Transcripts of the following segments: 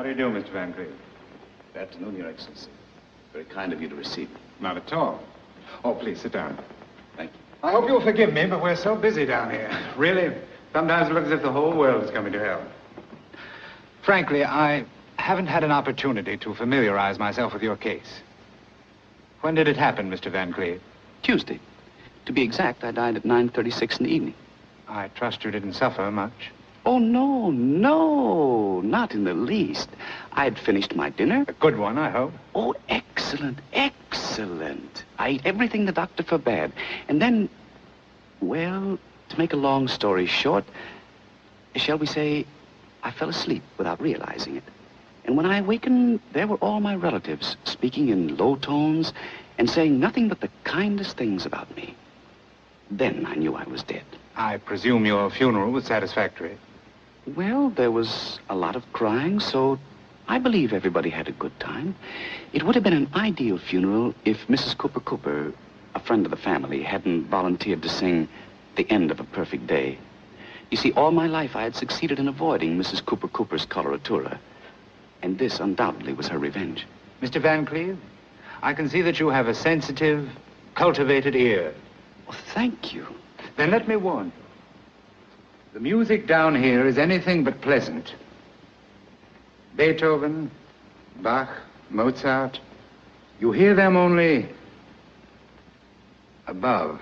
How do you do, Mr. Van Cleve? Good afternoon, Your Excellency. Very kind of you to receive me. Not at all. Oh, please, sit down. Thank you. I hope you'll forgive me, but we're so busy down here. Really, sometimes it looks as if the whole world is coming to hell. Frankly, I haven't had an opportunity to familiarize myself with your case. When did it happen, Mr. Van Cleve? Tuesday. To be exact, I died at 9:36 in the evening. I trust you didn't suffer much. Oh, no, not in the least. I had finished my dinner. A good one, I hope. Oh, excellent. I ate everything the doctor forbade. And then, well, to make a long story short, shall we say, I fell asleep without realizing it. And when I awakened, there were all my relatives speaking in low tones and saying nothing but the kindest things about me. Then I knew I was dead. I presume your funeral was satisfactory. Well, there was a lot of crying, so I believe everybody had a good time. It would have been an ideal funeral if Mrs. Cooper, a friend of the family, hadn't volunteered to sing The End of a Perfect Day. You see, all my life I had succeeded in avoiding Mrs. Cooper's coloratura, and this undoubtedly was her revenge. Mr. Van Cleve, I can see that you have a sensitive, cultivated ear. Oh, thank you. Then let me warn you. The music down here is anything but pleasant. Beethoven, Bach, Mozart, you hear them only above.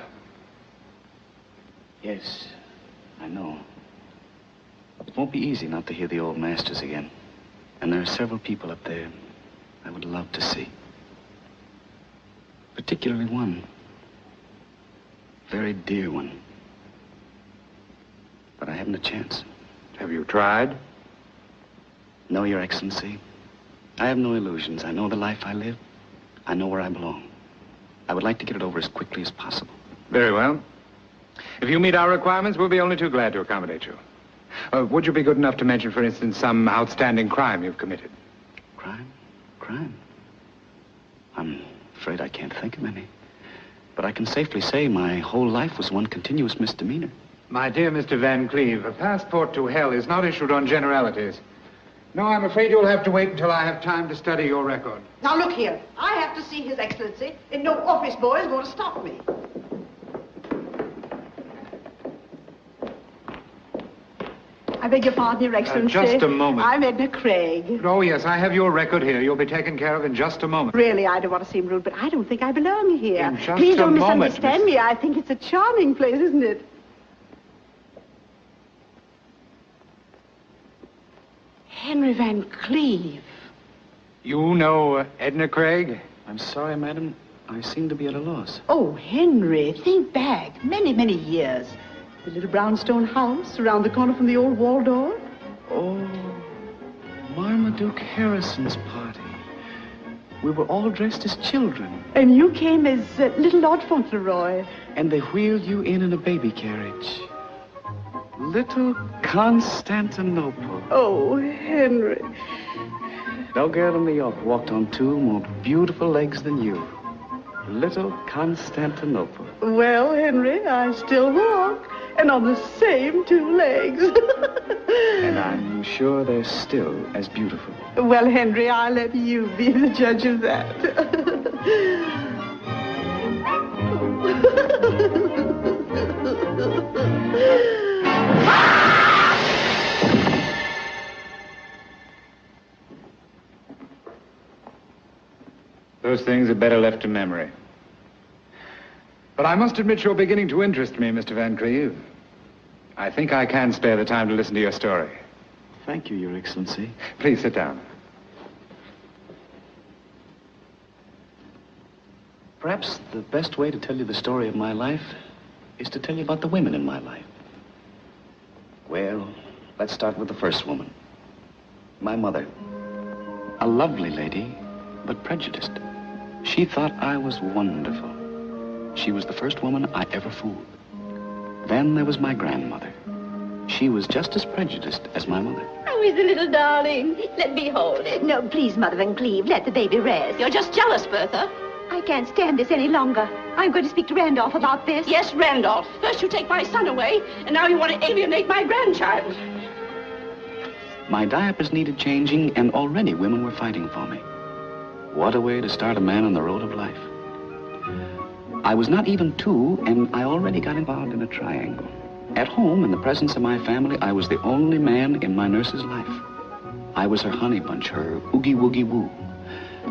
Yes, I know. It won't be easy not to hear the old masters again. And there are several people up there I would love to see. Particularly one. Very dear one. But I haven't a chance. Have you tried? No, Your Excellency. I have no illusions. I know the life I live. I know where I belong. I would like to get it over as quickly as possible. Very well. If you meet our requirements, we'll be only too glad to accommodate you. Would you be good enough to mention, for instance, some outstanding crime you've committed? Crime? I'm afraid I can't think of any. But I can safely say my whole life was one continuous misdemeanor. My dear Mr. Van Cleve, a passport to hell is not issued on generalities. No, I'm afraid you'll have to wait until I have time to study your record. Now, look here. I have to see His Excellency, and no office boy is going to stop me. I beg your pardon, Your Excellency. Just a moment. I'm Edna Craig. Oh, yes, I have your record here. You'll be taken care of in just a moment. Really, I don't want to seem rude, but I don't think I belong here. In just Please a don't moment, misunderstand me. I think it's a charming place, isn't it? Henry Van Cleve. You know Edna Craig? I'm sorry, madam. I seem to be at a loss. Oh, Henry, think back. Many years. The little brownstone house around the corner from the old Waldorf. Oh, Marmaduke Harrison's party. We were all dressed as children. And you came as little Lord Fauntleroy. And they wheeled you in a baby carriage. Little Constantinople. Oh, Henry. No girl in New York walked on two more beautiful legs than you. Little Constantinople. Well, Henry, I still walk. And on the same two legs. And I'm sure they're still as beautiful. Well, Henry, I'll let you be the judge of that. Those things are better left to memory. But I must admit you're beginning to interest me, Mr. Van Cleve. I think I can spare the time to listen to your story. Thank you, Your Excellency. Please sit down. Perhaps the best way to tell you the story of my life is to tell you about the women in my life. Well, let's start with the first woman. My mother. A lovely lady, but prejudiced. She thought I was wonderful. She was the first woman I ever fooled. Then there was my grandmother. She was just as prejudiced as my mother. Oh, he's a little darling. Let me hold him. No, please, Mother Van Cleve, let the baby rest. You're just jealous, Bertha. I can't stand this any longer. I'm going to speak to Randolph about this. Yes, Randolph. First you take my son away, and now you want to alienate my grandchild. My diapers needed changing, and already women were fighting for me. What a way to start a man on the road of life. I was not even 2, and I already got involved in a triangle. At home, in the presence of my family, I was the only man in my nurse's life. I was her honey bunch, her oogie woogie woo.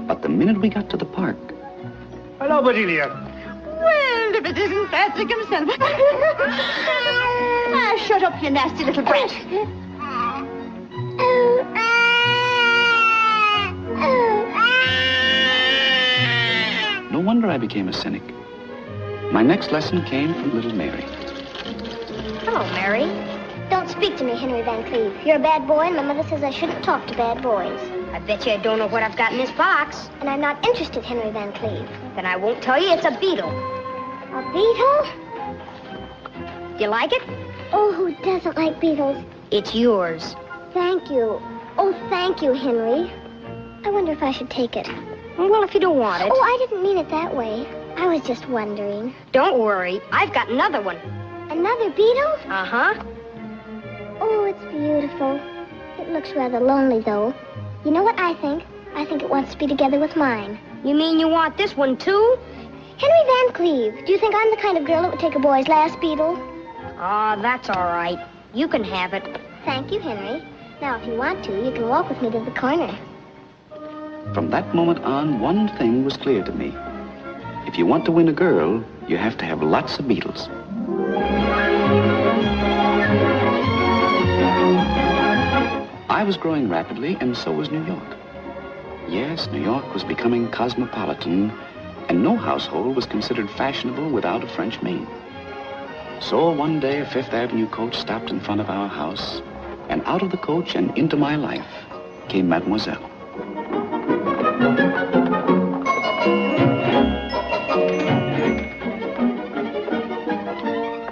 But the minute we got to the park... Hello, Bedelia. Well, if it isn't Patrick himself. Shut up, you nasty little brat. No wonder I became a cynic. My next lesson came from little Mary. Hello, Mary. Don't speak to me, Henry Van Cleve. You're a bad boy, and my mother says I shouldn't talk to bad boys. I bet you I don't know what I've got in this box. And I'm not interested, Henry Van Cleve. Then I won't tell you it's a beetle. A beetle? You like it? Oh, who doesn't like beetles? It's yours. Thank you. Oh, thank you, Henry. I wonder if I should take it. Well, if you don't want it. Oh, I didn't mean it that way. I was just wondering. Don't worry. I've got another one. Another beetle? Uh-huh. Oh, it's beautiful. It looks rather lonely, though. You know what I think? I think it wants to be together with mine. You mean you want this one, too? Henry Van Cleve, do you think I'm the kind of girl that would take a boy's last beetle? Oh, that's all right. You can have it. Thank you, Henry. Now, if you want to, you can walk with me to the corner. From that moment on, one thing was clear to me. If you want to win a girl, you have to have lots of beetles. I was growing rapidly, and so was New York. Yes, New York was becoming cosmopolitan, and no household was considered fashionable without a French maid. So one day, a Fifth Avenue coach stopped in front of our house, and out of the coach and into my life came Mademoiselle.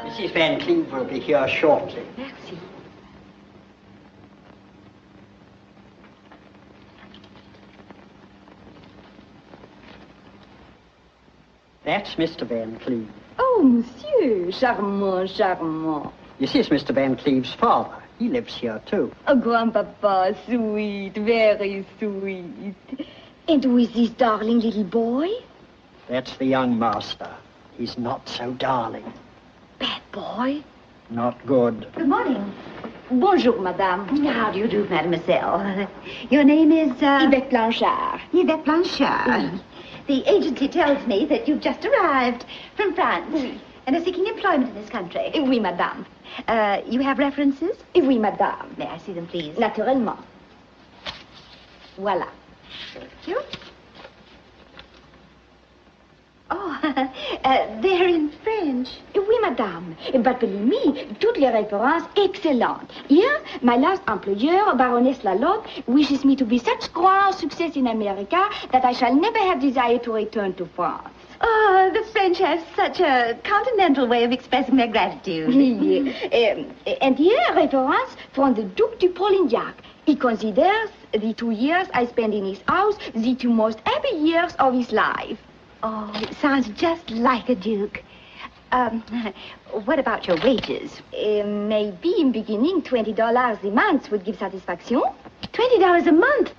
Mrs. Van Cleve will be here shortly. Merci. That's Mr. Van Cleve. Oh, monsieur, charmant, charmant. This is Mr. Van Cleve's father. He lives here, too. Oh, grandpapa, sweet, very sweet. And who is this darling little boy? That's the young master. He's not so darling. Bad boy? Not good. Good morning. Bonjour, madame. How do you do, mademoiselle? Your name is, Yvette Blanchard. Yvette Blanchard. The agency tells me that you've just arrived from France and are seeking employment in this country. Oui, madame. You have references? Oui, madame. May I see them, please? Naturellement. Voilà. Thank you. Oh, they're in French. Oui, madame. But believe me, toutes les références excellentes. Here, my last employer, Baroness Lalotte, wishes me to be such grand success in America that I shall never have desire to return to France. Oh, the French have such a continental way of expressing their gratitude. And here, référence from the Duc de Polignac. He considers the 2 years I spent in his house the 2 most happy years of his life. Oh, it sounds just like a duke. What about your wages? Maybe in beginning, $20 a month would give satisfaction. $20 a month?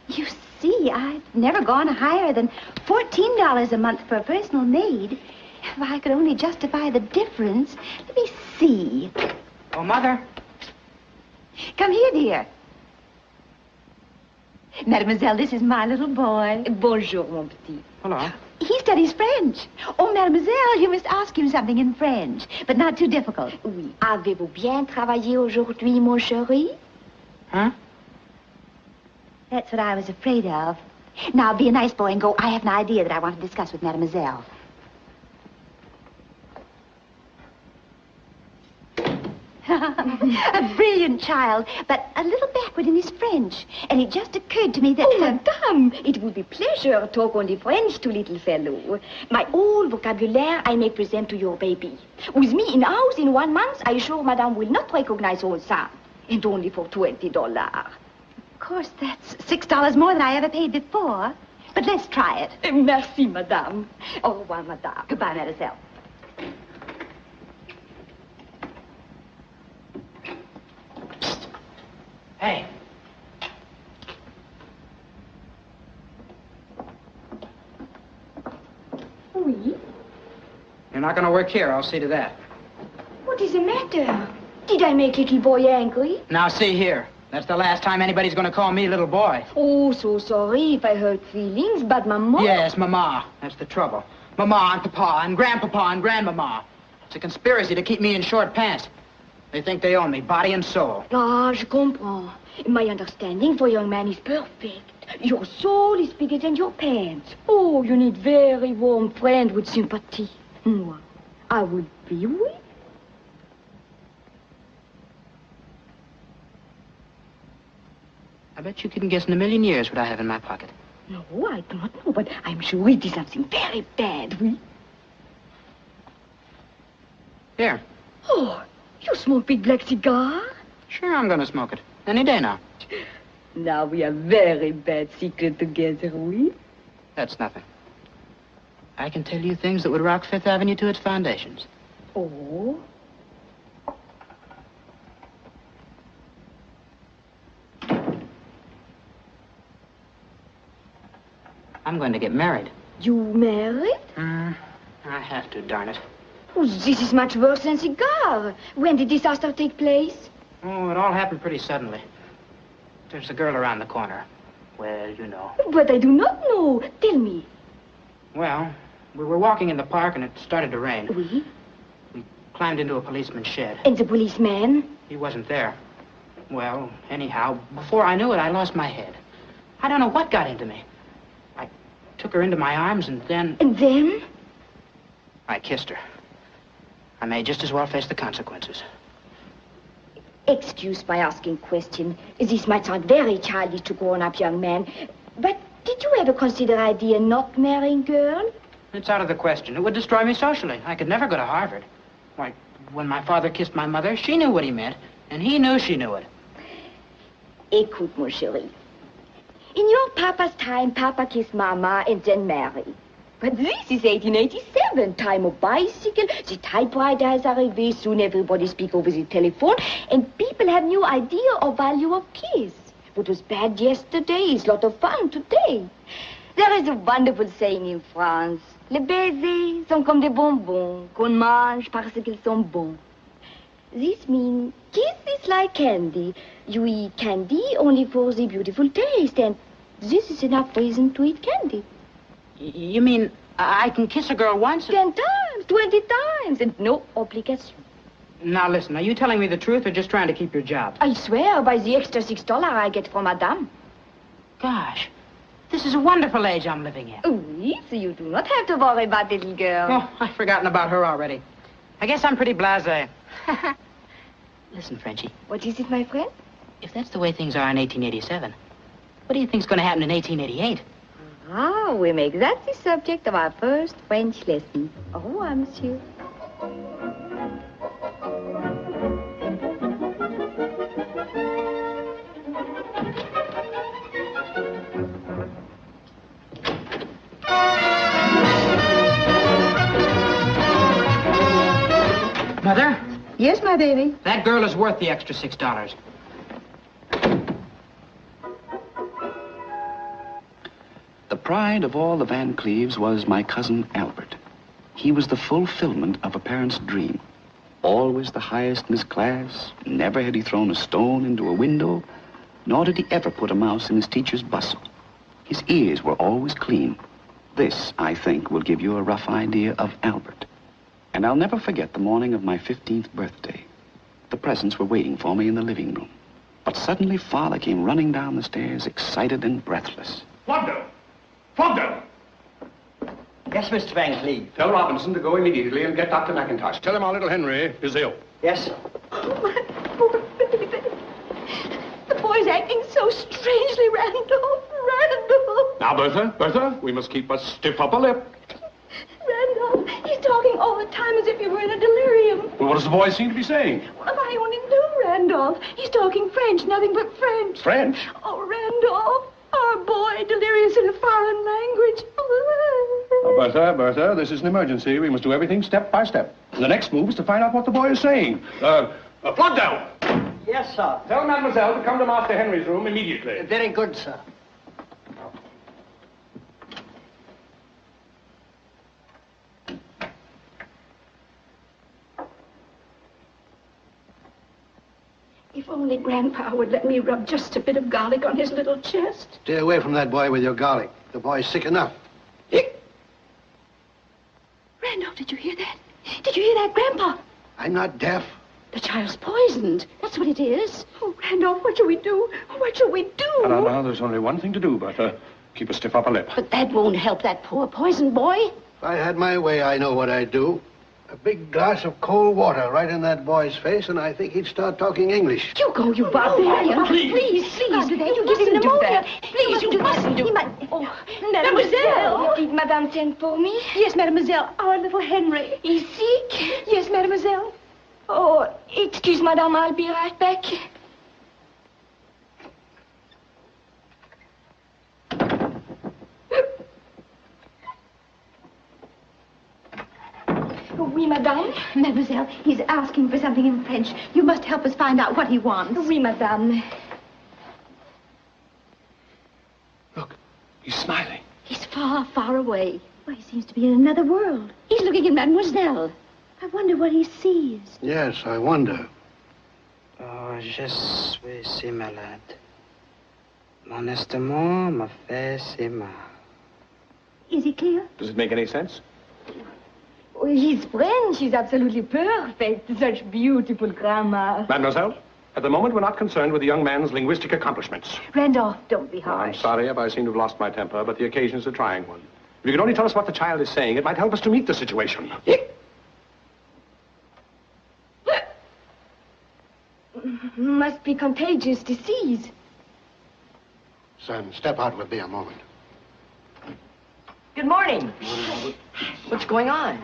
You see, I've never gone higher than $14 a month for a personal maid. If I could only justify the difference. Let me see. Oh, Mother. Come here, dear. Mademoiselle, this is my little boy. Bonjour, mon petit. Hello. He studies French. Oh, mademoiselle, you must ask him something in French, but not too difficult. Oui. Avez-vous bien travaillé aujourd'hui, mon chéri? Huh? That's what I was afraid of. Now, be a nice boy and go. I have an idea that I want to discuss with mademoiselle. A brilliant child, but a little backward in his French. And it just occurred to me that... Oh, madame, it would be pleasure talk only French to little fellow. My whole vocabulary I may present to your baby. With me in house in 1 month, I assure madame will not recognize all sound. And only for $20. Of course, that's $6 more than I ever paid before. But let's try it. Merci, madame. Au revoir, madame. Goodbye, mademoiselle. Hey, Oui? You're not going to work here, I'll see to that. What is the matter? Did I make little boy angry? Now, see here. That's the last time anybody's going to call me little boy. Oh, so sorry if I hurt feelings, but Mama... Yes, Mama. That's the trouble. Mama and Papa and Grandpapa and Grandmama. It's a conspiracy to keep me in short pants. They think they own me, body and soul. Ah, je comprends. My understanding for young man is perfect. Your soul is bigger than your pants. Oh, you need very warm friend with sympathy. Moi, I would be with. I bet you couldn't guess in a million years what I have in my pocket. No, I do not know, but I'm sure it is something very bad, oui? Here. Oh, you smoke big black cigar? Sure, I'm going to smoke it. Any day now. Now we are very bad secret together, oui? That's nothing. I can tell you things that would rock Fifth Avenue to its foundations. Oh? I'm going to get married. You married? I have to, darn it. Oh, this is much worse than cigar. When did disaster take place? Oh, it all happened pretty suddenly. There's a girl around the corner. Well, you know. But I do not know. Tell me. Well, we were walking in the park and it started to rain. Oui? We climbed into a policeman's shed. And the policeman? He wasn't there. Well, anyhow, before I knew it, I lost my head. I don't know what got into me. I took her into my arms and then... And then? I kissed her. I may just as well face the consequences. Excuse my asking question. This might sound very childish to grown-up young man, but did you ever consider idea not marrying girl? It's out of the question. It would destroy me socially. I could never go to Harvard. Why, when my father kissed my mother, she knew what he meant, and he knew she knew it. Écoute, mon chéri. In your papa's time, Papa kissed Mama and then married. But this is 1887, time of bicycle, the typewriter has arrivé, soon everybody speak over the telephone, and people have new idea of value of kiss. What was bad yesterday is lot of fun today. There is a wonderful saying in France, les baisers sont comme des bonbons, qu'on mange parce qu'ils sont bons. This means kiss is like candy. You eat candy only for the beautiful taste, and this is enough reason to eat candy. You mean I can kiss a girl once? 10 times, 20 times, and no obligation. Now listen, are you telling me the truth or just trying to keep your job? I swear by the extra $6 I get from Madame. Gosh, this is a wonderful age I'm living in. Oui, so you do not have to worry about the little girl. Oh, I've forgotten about her already. I guess I'm pretty blasé. Listen, Frenchie. What is it, my friend? If that's the way things are in 1887, what do you think's going to happen in 1888? Ah, we make that the subject of our first French lesson. Au revoir, monsieur. Mother? Yes, my baby. That girl is worth the extra $6. The pride of all the Van Cleves was my cousin Albert. He was the fulfillment of a parent's dream. Always the highest in his class. Never had he thrown a stone into a window, nor did he ever put a mouse in his teacher's bustle. His ears were always clean. This, I think, will give you a rough idea of Albert. And I'll never forget the morning of my 15th birthday. The presents were waiting for me in the living room. But suddenly Father came running down the stairs, excited and breathless. Wanda! Wanda! Yes, Mr. Van Cleve. Tell Robinson to go immediately and get Dr. McIntosh. Tell him our little Henry is ill. Yes, sir. Oh, my poor baby. The boy's acting so strangely, Randolph. Randolph. Now, Bertha, we must keep a stiff upper lip. Randolph, he's talking all the time as if he were in a delirium. Well, what does the boy seem to be saying? What if I only knew Randolph? He's talking French, nothing but French. French? Oh, Randolph, our boy, delirious in a foreign language. Now, Bertha, this is an emergency. We must do everything step by step. The next move is to find out what the boy is saying. Plug down. Yes, sir. Tell Mademoiselle to come to Master Henry's room immediately. Very good, sir. only Grandpa would let me rub just a bit of garlic on his little chest. Stay away from that boy with your garlic. The boy's sick enough. Randolph, did you hear that? Did you hear that, Grandpa? I'm not deaf. The child's poisoned. That's what it is. Oh, Randolph, what shall we do? What shall we do? Now, there's only one thing to do, Bertha. Keep a stiff upper lip. But that won't help that poor poisoned boy. If I had my way, I know what I'd do. A big glass of cold water right in that boy's face, and I think he'd start talking English. You go, you barbarian. Oh, Please. You mustn't do that. Please, you mustn't do that. Oh, Mademoiselle. Did Madame send for me? Yes, mademoiselle. Our little Henry. He's sick? Yes, mademoiselle. Oh, excuse, Madame, I'll be right back. Oui, Madame. Mademoiselle, he's asking for something in French. You must help us find out what he wants. Oui, Madame. Look, he's smiling. He's far, far away. Well, he seems to be in another world. He's looking at Mademoiselle. I wonder what he sees. Yes, I wonder. Oh, je suis si malade. Mon estomac me fait si mal. Is he clear? Does it make any sense? Oh, his French is absolutely perfect. Such beautiful grammar. Mademoiselle, at the moment, we're not concerned with the young man's linguistic accomplishments. Randolph, don't be I'm harsh. sorry if I seem to have lost my temper, but the occasion is a trying one. If you could only tell us what the child is saying, it might help us to meet the situation. Must be contagious disease. Son, step out with me a moment. Good morning. What's going on?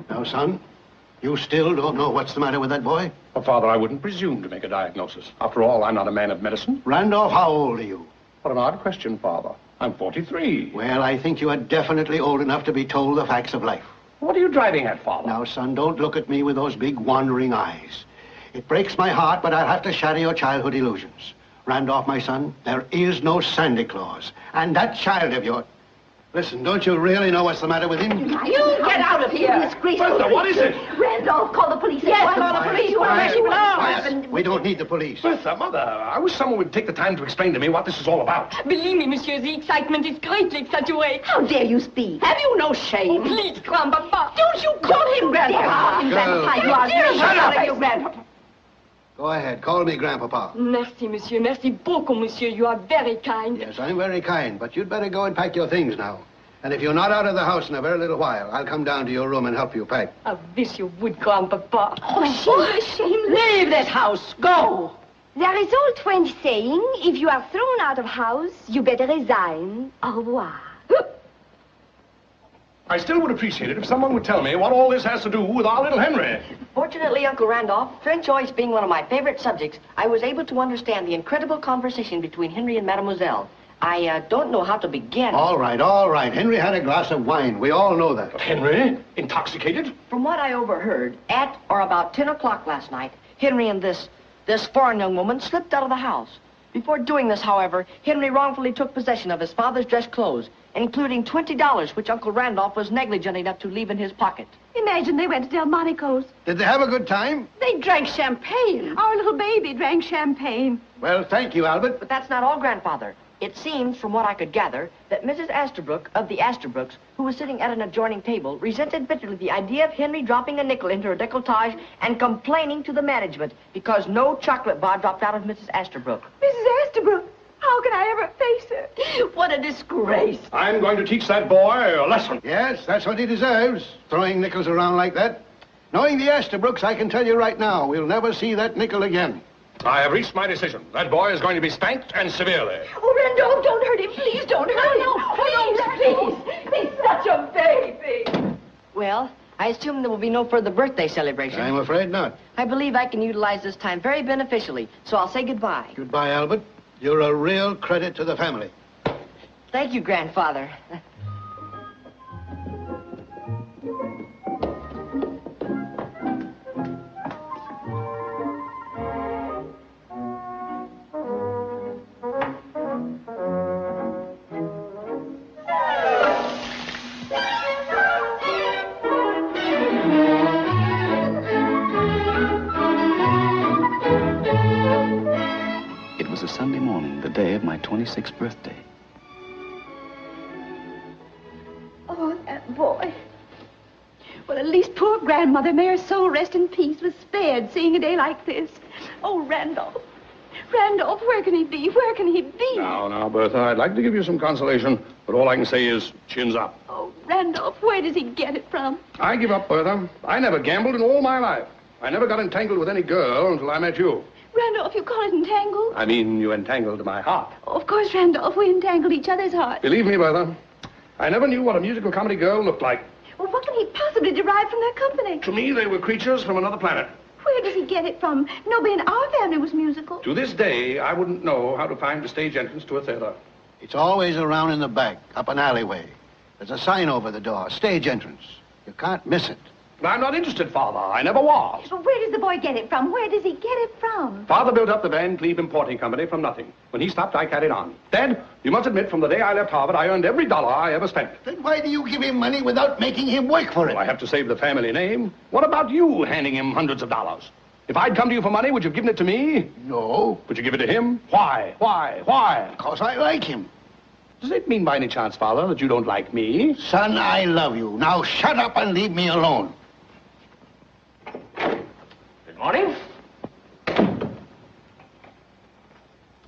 Now, son, you still don't know what's the matter with that boy? Well, Father, I wouldn't presume to make a diagnosis. After all, I'm not a man of medicine. Randolph, how old are you? What an odd question, Father. I'm 43. Well, I think you are definitely old enough to be told the facts of life. What are you driving at, Father? Now, son, don't look at me with those big wandering eyes. It breaks my heart, but I'll have to shatter your childhood illusions. Randolph, my son, there is no Santa Claus. And that child of yours... Listen, don't you really know what's the matter with him? You get out of here. Bertha, what is it? Randolph, call the police. Yes, call the police. You want to see what happened? We don't need the police. Bertha, Mother, I wish someone would take the time to explain to me what this is all about. Believe me, monsieur, the excitement is greatly exaggerated. How dare you speak? Have you no shame? Please, Grandpapa. Don't you call him Grandpa. Grandpa, you are very Shut up, you Grandpa. Go ahead, call me Grandpapa. Merci, monsieur. Merci beaucoup, monsieur. You are very kind. Yes, I'm very kind, but you'd better go and pack your things now. And if you're not out of the house in a very little while, I'll come down to your room and help you pack. I wish you would, Grandpapa. Oh, shame. Leave this house. Go. There is old French saying, if you are thrown out of house, you better resign. Au revoir. I still would appreciate it if someone would tell me what all this has to do with our little Henry. Fortunately, Uncle Randolph, French always being one of my favorite subjects, I was able to understand the incredible conversation between Henry and Mademoiselle. I don't know how to begin. All right. Henry had a glass of wine. We all know that. But Henry? Intoxicated? From what I overheard, at or about 10 o'clock last night, Henry and this foreign young woman slipped out of the house. Before doing this, however, Henry wrongfully took possession of his father's dress clothes, including $20, which Uncle Randolph was negligent enough to leave in his pocket. Imagine they went to Delmonico's. Did they have a good time? They drank champagne. Our little baby drank champagne. Well, thank you, Albert. But that's not all, Grandfather. It seems, from what I could gather, that Mrs. Asterbrook of the Asterbrooks, who was sitting at an adjoining table, resented bitterly the idea of Henry dropping a nickel into her décolletage and complaining to the management because no chocolate bar dropped out of Mrs. Asterbrook. Mrs. Asterbrook, how can I ever face her? What a disgrace. I'm going to teach that boy a lesson. Yes, that's what he deserves, throwing nickels around like that. Knowing the Asterbrooks, I can tell you right now, we'll never see that nickel again. I have reached my decision. That boy is going to be spanked, and severely. Oh, Randolph, don't hurt him. Please don't hurt him. Please. He's such a baby. Well, I assume there will be no further birthday celebration. I'm afraid not. I believe I can utilize this time very beneficially, so I'll say goodbye. Goodbye, Albert. You're a real credit to the family. Thank you, Grandfather. was a Sunday morning, the day of my 26th birthday. Oh, that boy. Well, at least poor grandmother, may her soul rest in peace, was spared seeing a day like this. Oh, Randolph. Randolph, where can he be? Where can he be? Now, Bertha, I'd like to give you some consolation, but all I can say is chins up. Oh, Randolph, where does he get it from? I give up, Bertha. I never gambled in all my life. I never got entangled with any girl until I met you. Randolph, you call it entangled? I mean, you entangled my heart. Oh, of course, Randolph, we entangled each other's hearts. Believe me, Bertha, I never knew what a musical comedy girl looked like. Well, what can he possibly derive from their company? To me, they were creatures from another planet. Where does he get it from? Nobody in our family was musical. To this day, I wouldn't know how to find the stage entrance to a theater. It's always around in the back, up an alleyway. There's a sign over the door, stage entrance. You can't miss it. I'm not interested, Father. I never was. Well, where does the boy get it from? Where does he get it from? Father built up the Van Cleve Importing Company from nothing. When he stopped, I carried on. Dad, you must admit, from the day I left Harvard, I earned every dollar I ever spent. Then why do you give him money without making him work for it? Well, I have to save the family name. What about you handing him hundreds of dollars? If I'd come to you for money, would you have given it to me? No. Would you give it to him? Why? Why? Because I like him. Does it mean by any chance, Father, that you don't like me? Son, I love you. Now shut up and leave me alone. Good morning.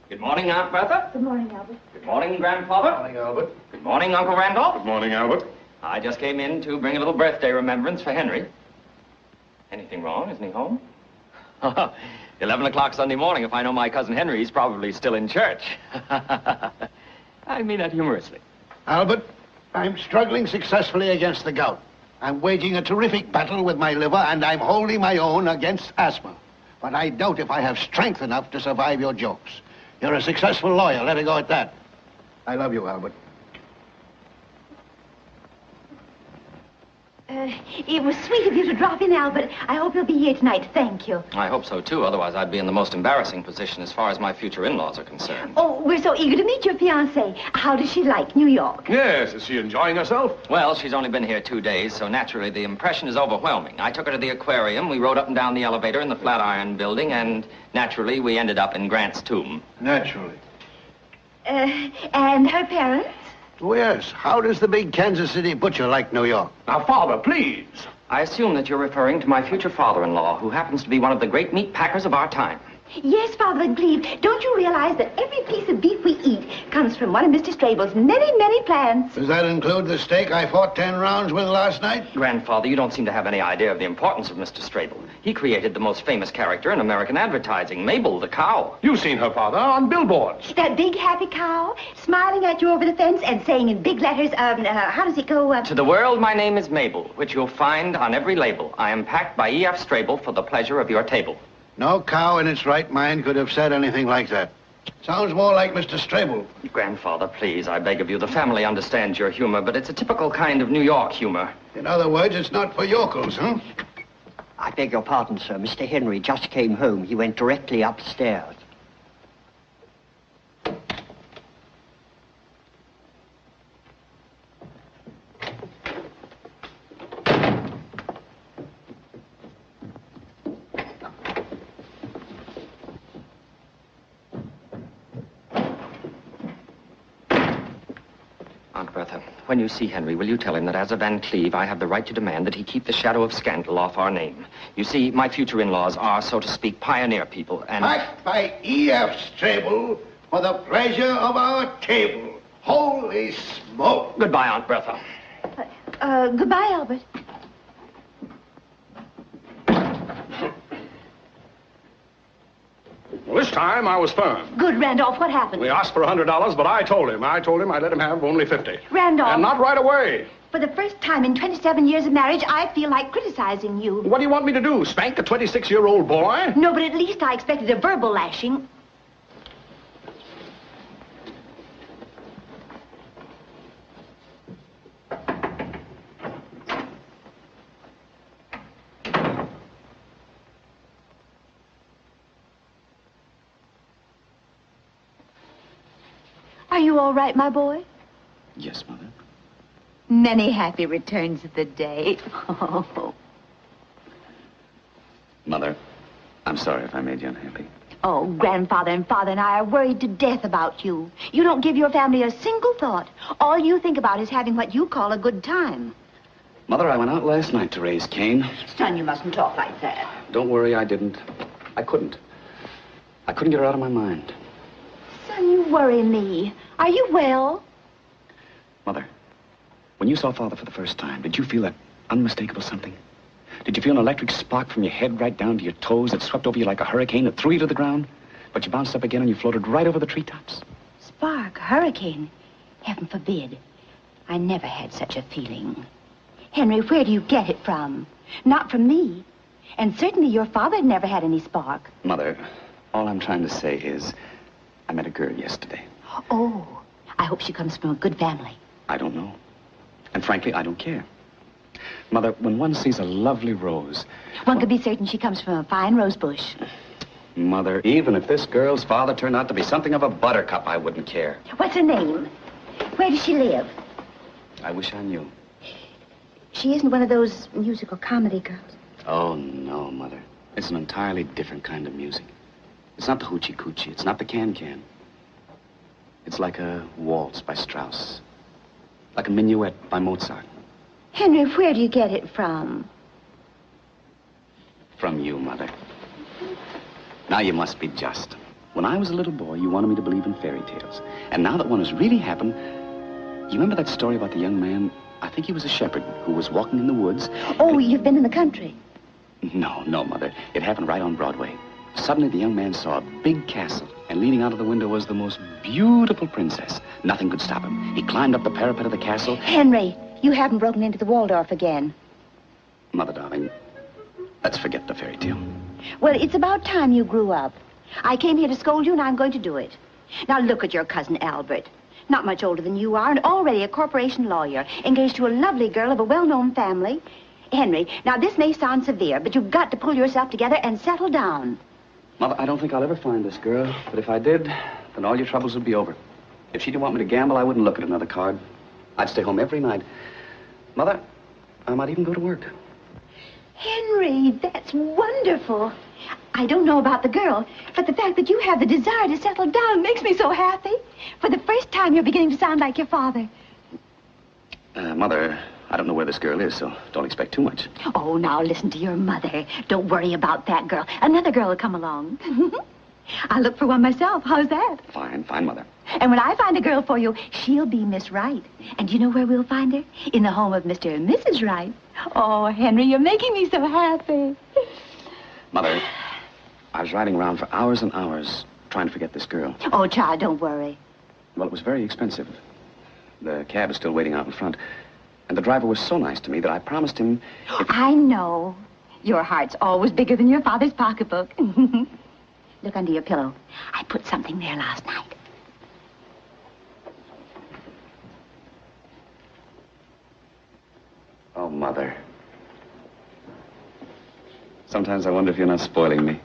Good morning, Aunt Bertha. Good morning, Albert. Good morning, Grandfather. Good morning, Albert. Good morning, Uncle Randolph. Good morning, Albert. I just came in to bring a little birthday remembrance for Henry. Anything wrong? Isn't he home? 11 o'clock Sunday morning. If I know my cousin Henry, he's probably still in church. I mean that humorously. Albert, I'm struggling successfully against the gout. I'm waging a terrific battle with my liver, and I'm holding my own against asthma. But I doubt if I have strength enough to survive your jokes. You're a successful lawyer. Let it go at that. I love you, Albert. It was sweet of you to drop in, Albert. I hope you'll be here tonight. Thank you. I hope so, too. Otherwise, I'd be in the most embarrassing position as far as my future in-laws are concerned. Oh, we're so eager to meet your fiancée. How does she like New York? Yes, is she enjoying herself? Well, she's only been here 2 days, so naturally the impression is overwhelming. I took her to the aquarium, we rode up and down the elevator in the Flatiron Building, and naturally we ended up in Grant's tomb. Naturally. And her parents? Oh, yes. How does the big Kansas City butcher like New York? Now, Father, please. I assume that you're referring to my future father-in-law, who happens to be one of the great meat packers of our time. Yes, Father Van Cleve. Don't you realize that every piece of beef we eat comes from one of Mr. Strabel's many, many plants? Does that include the steak I fought 10 rounds with last night? Grandfather, you don't seem to have any idea of the importance of Mr. Strabel. He created the most famous character in American advertising, Mabel the cow. You've seen her, Father, on billboards. That big happy cow, smiling at you over the fence and saying in big letters, how does it go? To the world, my name is Mabel, which you'll find on every label. I am packed by E.F. Strabel for the pleasure of your table. No cow in its right mind could have said anything like that. Sounds more like Mr. Strabel. Grandfather, please, I beg of you. The family understands your humor, but it's a typical kind of New York humor. In other words, it's not for yokels, huh? I beg your pardon, sir. Mr. Henry just came home. He went directly upstairs. Aunt Bertha, when you see Henry, will you tell him that as a Van Cleve, I have the right to demand that he keep the shadow of scandal off our name. You see, my future in-laws are, so to speak, pioneer people, and... Packed by E.F. Strabel for the pleasure of our table. Holy smoke! Goodbye, Aunt Bertha. Goodbye, Albert. Well, this time I was firm. Good, Randolph. What happened? We asked for $100, but I told him I'd let him have only 50. Randolph. And not right away. For the first time in 27 years of marriage, I feel like criticizing you. What do you want me to do, spank a 26-year-old boy? No, but at least I expected a verbal lashing. Are you all right, my boy? Yes, Mother. Many happy returns of the day. Oh. Mother, I'm sorry if I made you unhappy. Oh, Grandfather and Father and I are worried to death about you. You don't give your family a single thought. All you think about is having what you call a good time. Mother, I went out last night to raise Cain. Son, you mustn't talk like that. Don't worry, I didn't. I couldn't. I couldn't get her out of my mind. Son, you worry me. Are you well? Mother, when you saw Father for the first time, did you feel that unmistakable something? Did you feel an electric spark from your head right down to your toes that swept over you like a hurricane that threw you to the ground? But you bounced up again and you floated right over the treetops? Spark, hurricane. Heaven forbid. I never had such a feeling. Henry, where do you get it from? Not from me. And certainly your father never had any spark. Mother, all I'm trying to say is I met a girl yesterday. Oh, I hope she comes from a good family. I don't know. And frankly, I don't care. Mother, when one sees a lovely rose... One could be certain she comes from a fine rose bush. Mother, even if this girl's father turned out to be something of a buttercup, I wouldn't care. What's her name? Where does she live? I wish I knew. She isn't one of those musical comedy girls. Oh, no, Mother. It's an entirely different kind of music. It's not the hoochie-coochie. It's not the can-can. It's like a waltz by Strauss. Like a minuet by Mozart. Henry, where do you get it from? From you, Mother. Now you must be just. When I was a little boy, you wanted me to believe in fairy tales. And now that one has really happened, you remember that story about the young man, I think he was a shepherd, who was walking in the woods? Oh, you've been in the country. No, Mother. It happened right on Broadway. Suddenly, the young man saw a big castle, and leaning out of the window was the most beautiful princess. Nothing could stop him. He climbed up the parapet of the castle. Henry, you haven't broken into the Waldorf again. Mother, darling, let's forget the fairy tale. Well, it's about time you grew up. I came here to scold you, and I'm going to do it. Now, look at your cousin Albert. Not much older than you are, and already a corporation lawyer, engaged to a lovely girl of a well-known family. Henry, now this may sound severe, but you've got to pull yourself together and settle down. Mother, I don't think I'll ever find this girl, but if I did, then all your troubles would be over. If she didn't want me to gamble, I wouldn't look at another card. I'd stay home every night. Mother, I might even go to work. Henry, that's wonderful. I don't know about the girl, but the fact that you have the desire to settle down makes me so happy. For the first time, you're beginning to sound like your father. Mother, I don't know where this girl is, so don't expect too much. Oh, now listen to your mother. Don't worry about that girl. Another girl will come along. I'll look for one myself. How's that? Fine, Mother. And when I find a girl for you, she'll be Miss Wright. And do you know where we'll find her? In the home of Mr. and Mrs. Wright. Oh, Henry, you're making me so happy. Mother, I was riding around for hours and hours trying to forget this girl. Oh, child, don't worry. Well, it was very expensive. The cab is still waiting out in front. And the driver was so nice to me that I promised him... I know. Your heart's always bigger than your father's pocketbook. Look under your pillow. I put something there last night. Oh, Mother. Sometimes I wonder if you're not spoiling me.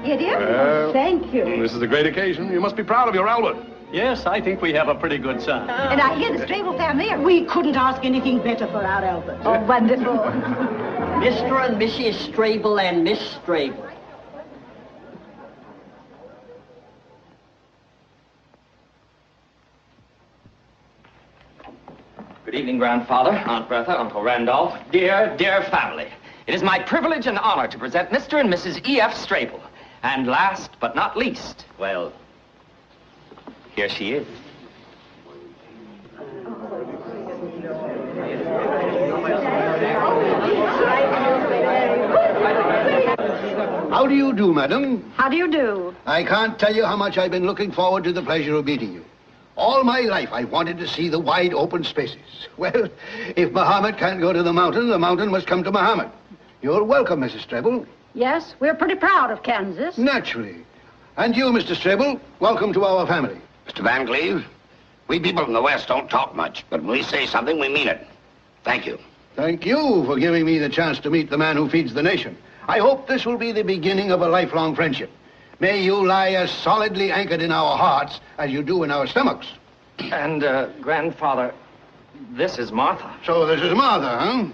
Idiot? Well, thank you. This is a great occasion. You must be proud of your Albert. Yes, I think we have a pretty good son. And I hear the Strable family are... We couldn't ask anything better for our Albert. Oh, wonderful. Mr. and Mrs. Strable and Miss Strable. Good evening, Grandfather, Aunt Bertha, Uncle Randolph, dear, dear family. It is my privilege and honor to present Mr. and Mrs. E.F. Strable. And last but not least, well, here she is. How do you do, madam? How do you do? I can't tell you how much I've been looking forward to the pleasure of meeting you. All my life, I wanted to see the wide open spaces. Well, if Muhammad can't go to the mountain must come to Muhammad. You're welcome, Mrs. Strable. Yes, we're pretty proud of Kansas. Naturally. And you, Mr. Strable, welcome to our family. Mr. Van Cleve, we people from the West don't talk much, but when we say something, we mean it. Thank you. Thank you for giving me the chance to meet the man who feeds the nation. I hope this will be the beginning of a lifelong friendship. May you lie as solidly anchored in our hearts as you do in our stomachs. And, Grandfather, This is Martha. So this is Martha, huh?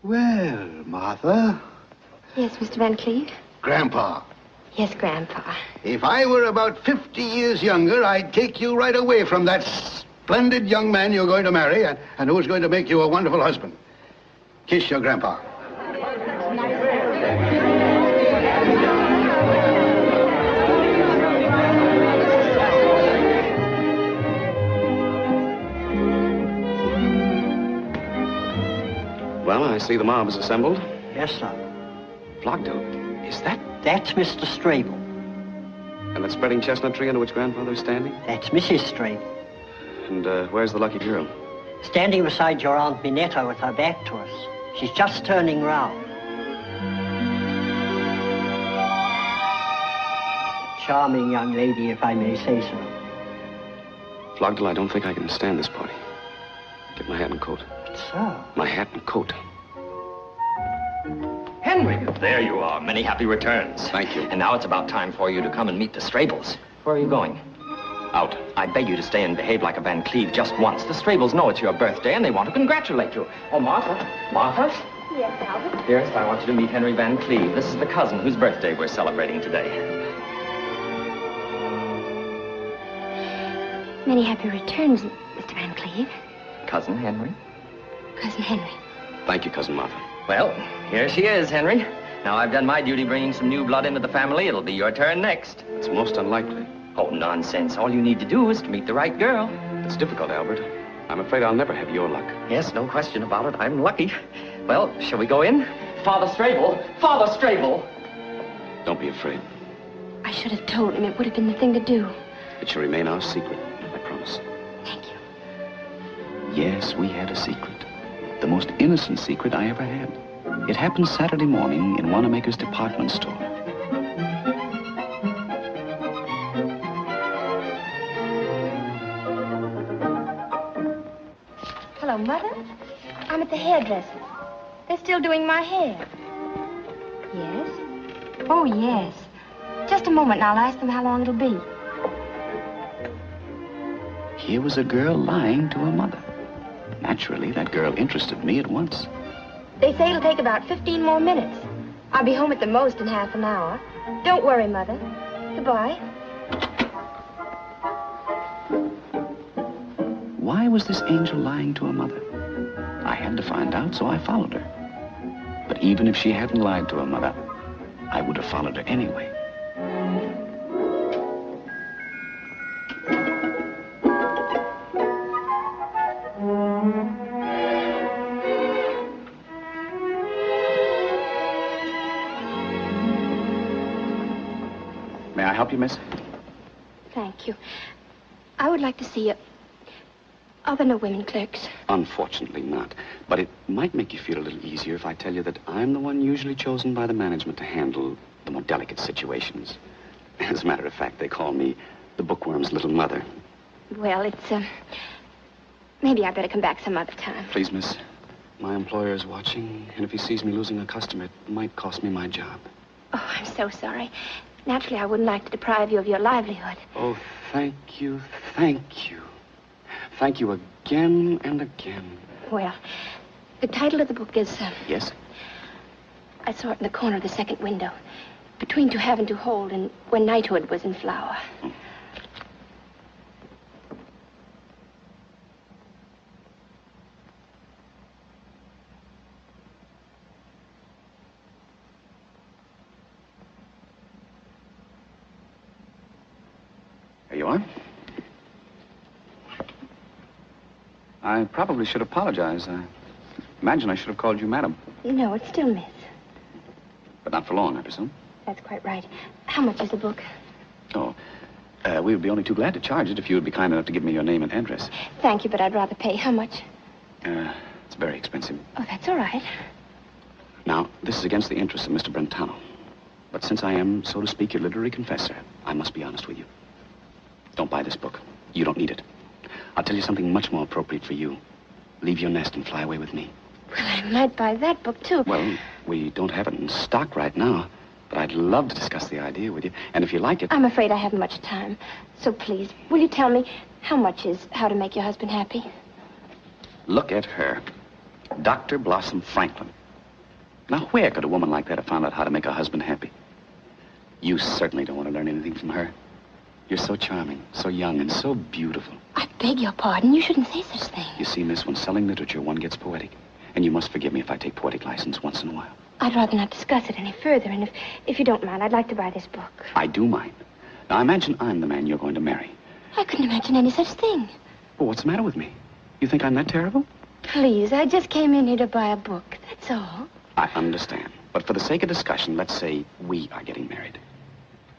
Well, Martha. Yes, Mr. Van Cleve? Grandpa. Yes, Grandpa. If I were about 50 years younger, I'd take you right away from that splendid young man you're going to marry and who's going to make you a wonderful husband. Kiss your grandpa. Well, I see the mob is assembled. Yes, sir. Flockdale, is that? That's Mr. Strable. And that spreading chestnut tree under which Grandfather is standing? That's Mrs. Strable. And where's the lucky girl? Standing beside your Aunt Minetta with her back to us. She's just turning round. Charming young lady, if I may say so. Flockdale, I don't think I can stand this party. Get my hat and coat. Sir. My hat and coat. Henry, there you are. Many happy returns. Thank you. And now it's about time for you to come and meet the Strables. Where are you going? Out. I beg you to stay and behave like a Van Cleve just once. The Strables know it's your birthday and they want to congratulate you. Oh, Martha. Martha? Yes, Albert? Dearest, I want you to meet Henry Van Cleve. This is the cousin whose birthday we're celebrating today. Many happy returns, Mr. Van Cleve. Cousin Henry? Cousin Henry. Thank you, Cousin Martha. Well, here she is, Henry. Now I've done my duty bringing some new blood into the family. It'll be your turn next. It's most unlikely. Oh, nonsense. All you need to do is to meet the right girl. It's difficult, Albert. I'm afraid I'll never have your luck. Yes, no question about it. I'm lucky. Well, shall we go in? Father Strable! Father Strable! Don't be afraid. I should have told him. It would have been the thing to do. It shall remain our secret, I promise. Thank you. Yes, we had a secret. The most innocent secret I ever had. It happened Saturday morning in Wanamaker's department store. Hello, Mother. I'm at the hairdresser's. They're still doing my hair. Yes? Oh, yes. Just a moment and I'll ask them how long it'll be. Here was a girl lying to her mother. Naturally, that girl interested me at once. They say it'll take about 15 more minutes. I'll be home at the most in half an hour. Don't worry, Mother. Goodbye. Why was this angel lying to her mother? I had to find out, so I followed her. But even if she hadn't lied to her mother, I would have followed her anyway. May I help you, miss? Thank you. I would like to see you. Are there no women clerks? Unfortunately not. But it might make you feel a little easier if I tell you that I'm the one usually chosen by the management to handle the more delicate situations. As a matter of fact, they call me the bookworm's little mother. Well, it's, maybe I better come back some other time. Please, miss. My employer is watching, and if he sees me losing a customer, it might cost me my job. Oh, I'm so sorry. Naturally, I wouldn't like to deprive you of your livelihood. Oh, thank you, thank you. Thank you again and again. Well, the title of the book is, Yes? I saw it in the corner of the second window. Between To Have and To Hold and When Knighthood Was in Flower. There you are. I probably should apologize. I imagine I should have called you madam. No, it's still Miss. But not for long, I presume. That's quite right. How much is the book? Oh, we would be only too glad to charge it if you would be kind enough to give me your name and address. Thank you, but I'd rather pay. How much? It's very expensive. Oh, that's all right. Now, this is against the interests of Mr. Brentano. But since I am, so to speak, your literary confessor, I must be honest with you. Don't buy this book. You don't need it. I'll tell you something much more appropriate for you. Leave your nest and fly away with me. Well, I might buy that book, too. Well, we don't have it in stock right now. But I'd love to discuss the idea with you. And if you like it... I'm afraid I haven't much time. So please, will you tell me how much is How to Make Your Husband Happy? Look at her. Dr. Blossom Franklin. Now, where could a woman like that have found out how to make her husband happy? You certainly don't want to learn anything from her. You're so charming, so young, and so beautiful. I beg your pardon. You shouldn't say such things. You see, miss, when selling literature, one gets poetic. And you must forgive me if I take poetic license once in a while. I'd rather not discuss it any further, and if you don't mind, I'd like to buy this book. I do mind. Now, imagine I'm the man you're going to marry. I couldn't imagine any such thing. Well, what's the matter with me? You think I'm that terrible? Please, I just came in here to buy a book, that's all. I understand. But for the sake of discussion, let's say we are getting married.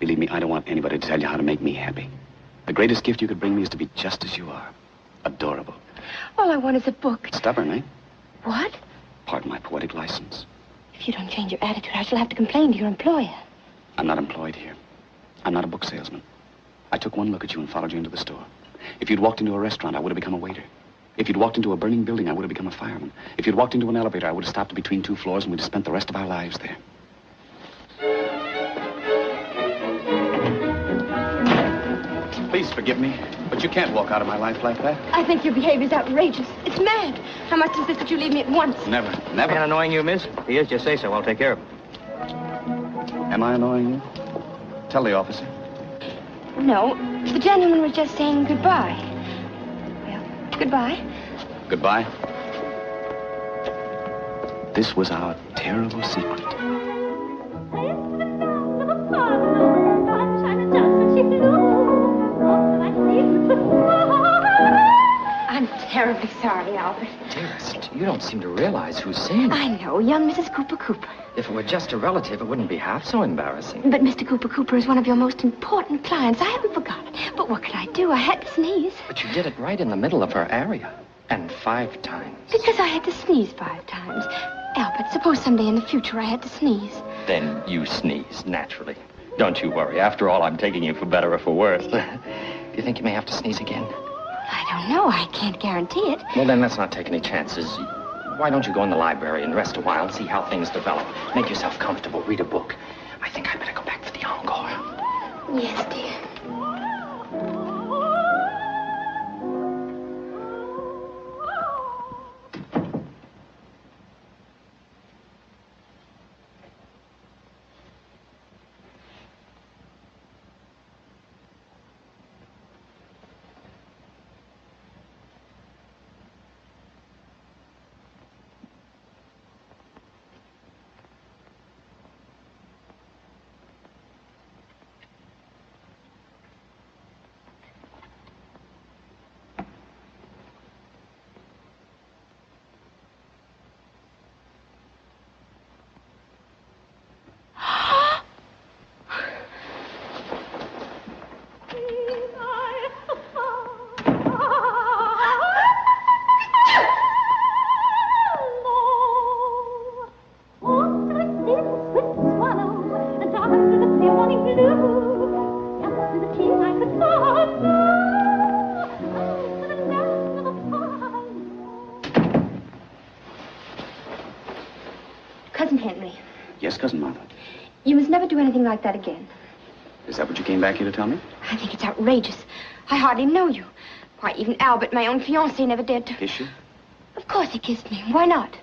Believe me, I don't want anybody to tell you how to make me happy. The greatest gift you could bring me is to be just as you are. Adorable. All I want is a book. Stubborn, eh? What? Pardon my poetic license. If you don't change your attitude, I shall have to complain to your employer. I'm not employed here. I'm not a book salesman. I took one look at you and followed you into the store. If you'd walked into a restaurant, I would have become a waiter. If you'd walked into a burning building, I would have become a fireman. If you'd walked into an elevator, I would have stopped between two floors and we'd have spent the rest of our lives there. Please forgive me, but you can't walk out of my life like that. I think your behavior's outrageous. It's mad. How much is this that you leave me at once? Never, never. Ain't annoying you, miss? If he is, just say so. I'll take care of him. Am I annoying you? Tell the officer. No, the gentleman was just saying goodbye. Well, goodbye. Goodbye. This was our terrible secret. I'm terribly sorry, Albert. Dearest, you don't seem to realize who's singing. I know, young Mrs. Cooper Cooper. If it were just a relative, it wouldn't be half so embarrassing. But Mr. Cooper Cooper is one of your most important clients. I haven't forgotten. But what could I do? I had to sneeze. But you did it right in the middle of her area. And 5 times. Because I had to sneeze 5 times. Albert, suppose someday in the future I had to sneeze. Then you sneeze, naturally. Don't you worry. After all, I'm taking you for better or for worse. Do you think you may have to sneeze again? I don't know. I can't guarantee it. Well, then let's not take any chances. Why don't you go in the library and rest a while and see how things develop? Make yourself comfortable. Read a book. I think I'd better go back for the encore. Yes, dear. Cousin Henry. Yes, Cousin Martha. You must never do anything like that again. Is that what you came back here to tell me? I think it's outrageous. I hardly know you. Why, even Albert, my own fiancé, never dared to... Kiss you? Of course he kissed me. Why not?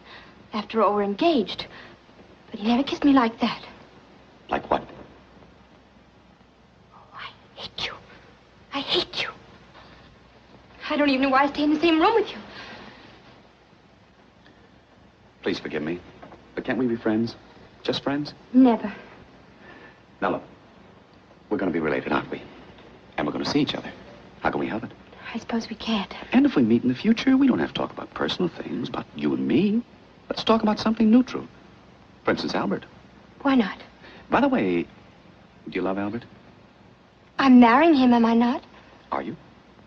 After all, we're engaged. But he never kissed me like that. Like what? Oh, I hate you. I hate you. I don't even know why I stay in the same room with you. Please forgive me. But can't we be friends? Just friends? Never. Now, look. We're going to be related, aren't we? And we're going to see each other. How can we help it? I suppose we can't. And if we meet in the future, we don't have to talk about personal things, about you and me. Let's talk about something neutral. For instance, Albert. Why not? By the way, do you love Albert? I'm marrying him, am I not? Are you?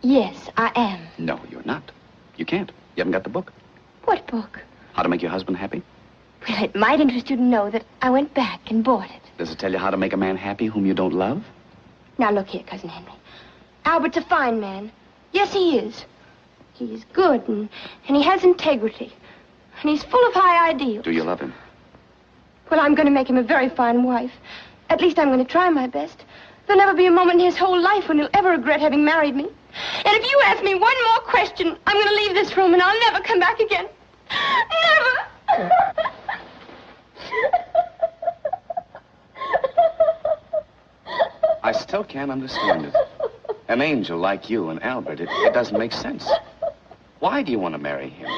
Yes, I am. No, you're not. You can't. You haven't got the book. What book? How to Make Your Husband Happy. Well, it might interest you to know that I went back and bought it. Does it tell you how to make a man happy whom you don't love? Now, look here, Cousin Henry. Albert's a fine man. Yes, he is. He's good, and he has integrity. And he's full of high ideals. Do you love him? Well, I'm going to make him a very fine wife. At least I'm going to try my best. There'll never be a moment in his whole life when he'll ever regret having married me. And if you ask me one more question, I'm going to leave this room and I'll never come back again. Never! I still can't understand it. An angel like you and Albert, it doesn't make sense. Why do you want to marry him?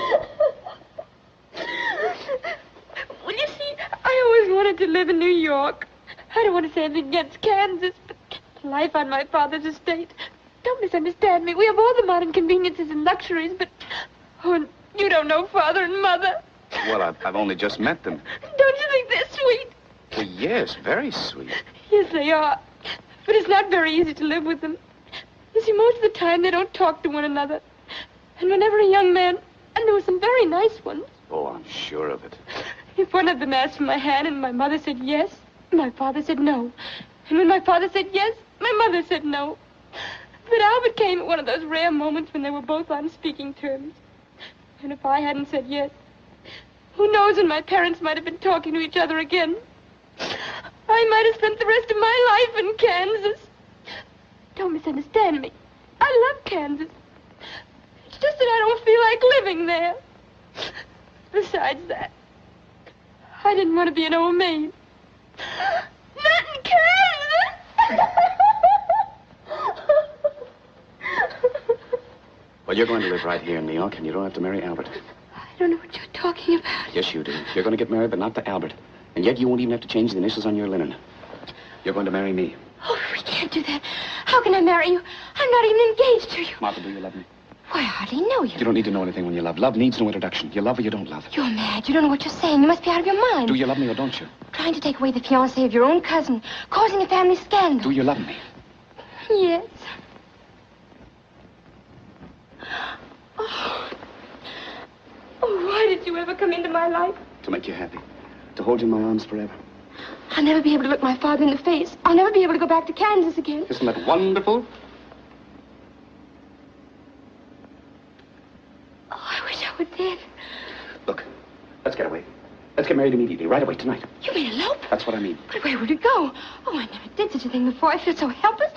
Well, you see, I always wanted to live in New York. I don't want to say anything against Kansas, but the life on my father's estate. Don't misunderstand me. We have all the modern conveniences and luxuries, but... Oh, and you don't know Father and Mother. Well, I've only just met them. Don't you think they're sweet? Well, yes, very sweet. Yes, they are. But it's not very easy to live with them. You see, most of the time they don't talk to one another. And whenever a young man, and there were some very nice ones, Oh, I'm sure of it. if one of them asked for my hand and my mother said yes, my father said no. And when my father said yes, my mother said no. But Albert came at one of those rare moments when they were both on speaking terms. And if I hadn't said yes, who knows when my parents might have been talking to each other again. I might have spent the rest of my life in Kansas. Don't misunderstand me. I love Kansas. It's just that I don't feel like living there. Besides that, I didn't want to be an old maid. Not in Kansas! Well, you're going to live right here in New York, and you don't have to marry Albert. I don't know what you're talking about. Yes, you do. You're going to get married, but not to Albert. And yet you won't even have to change the initials on your linen. You're going to marry me. Oh, we can't do that. How can I marry you? I'm not even engaged to you. Martha, do you love me? Why, I hardly know you. You don't need to know anything when you love. Love needs no introduction. You love or you don't love. You're mad. You don't know what you're saying. You must be out of your mind. Do you love me or don't you? Trying to take away the fiancé of your own cousin, causing a family scandal. Do you love me? Yes. Oh. Oh, why did you ever come into my life? To make you happy. To hold you in my arms forever. I'll never be able to look my father in the face. I'll never be able to go back to Kansas again. Isn't that wonderful? Oh, I wish I were dead. Look, let's get away. Let's get married immediately, right away, tonight. You mean elope? That's what I mean. But where would we go? Oh, I never did such a thing before. I feel so helpless.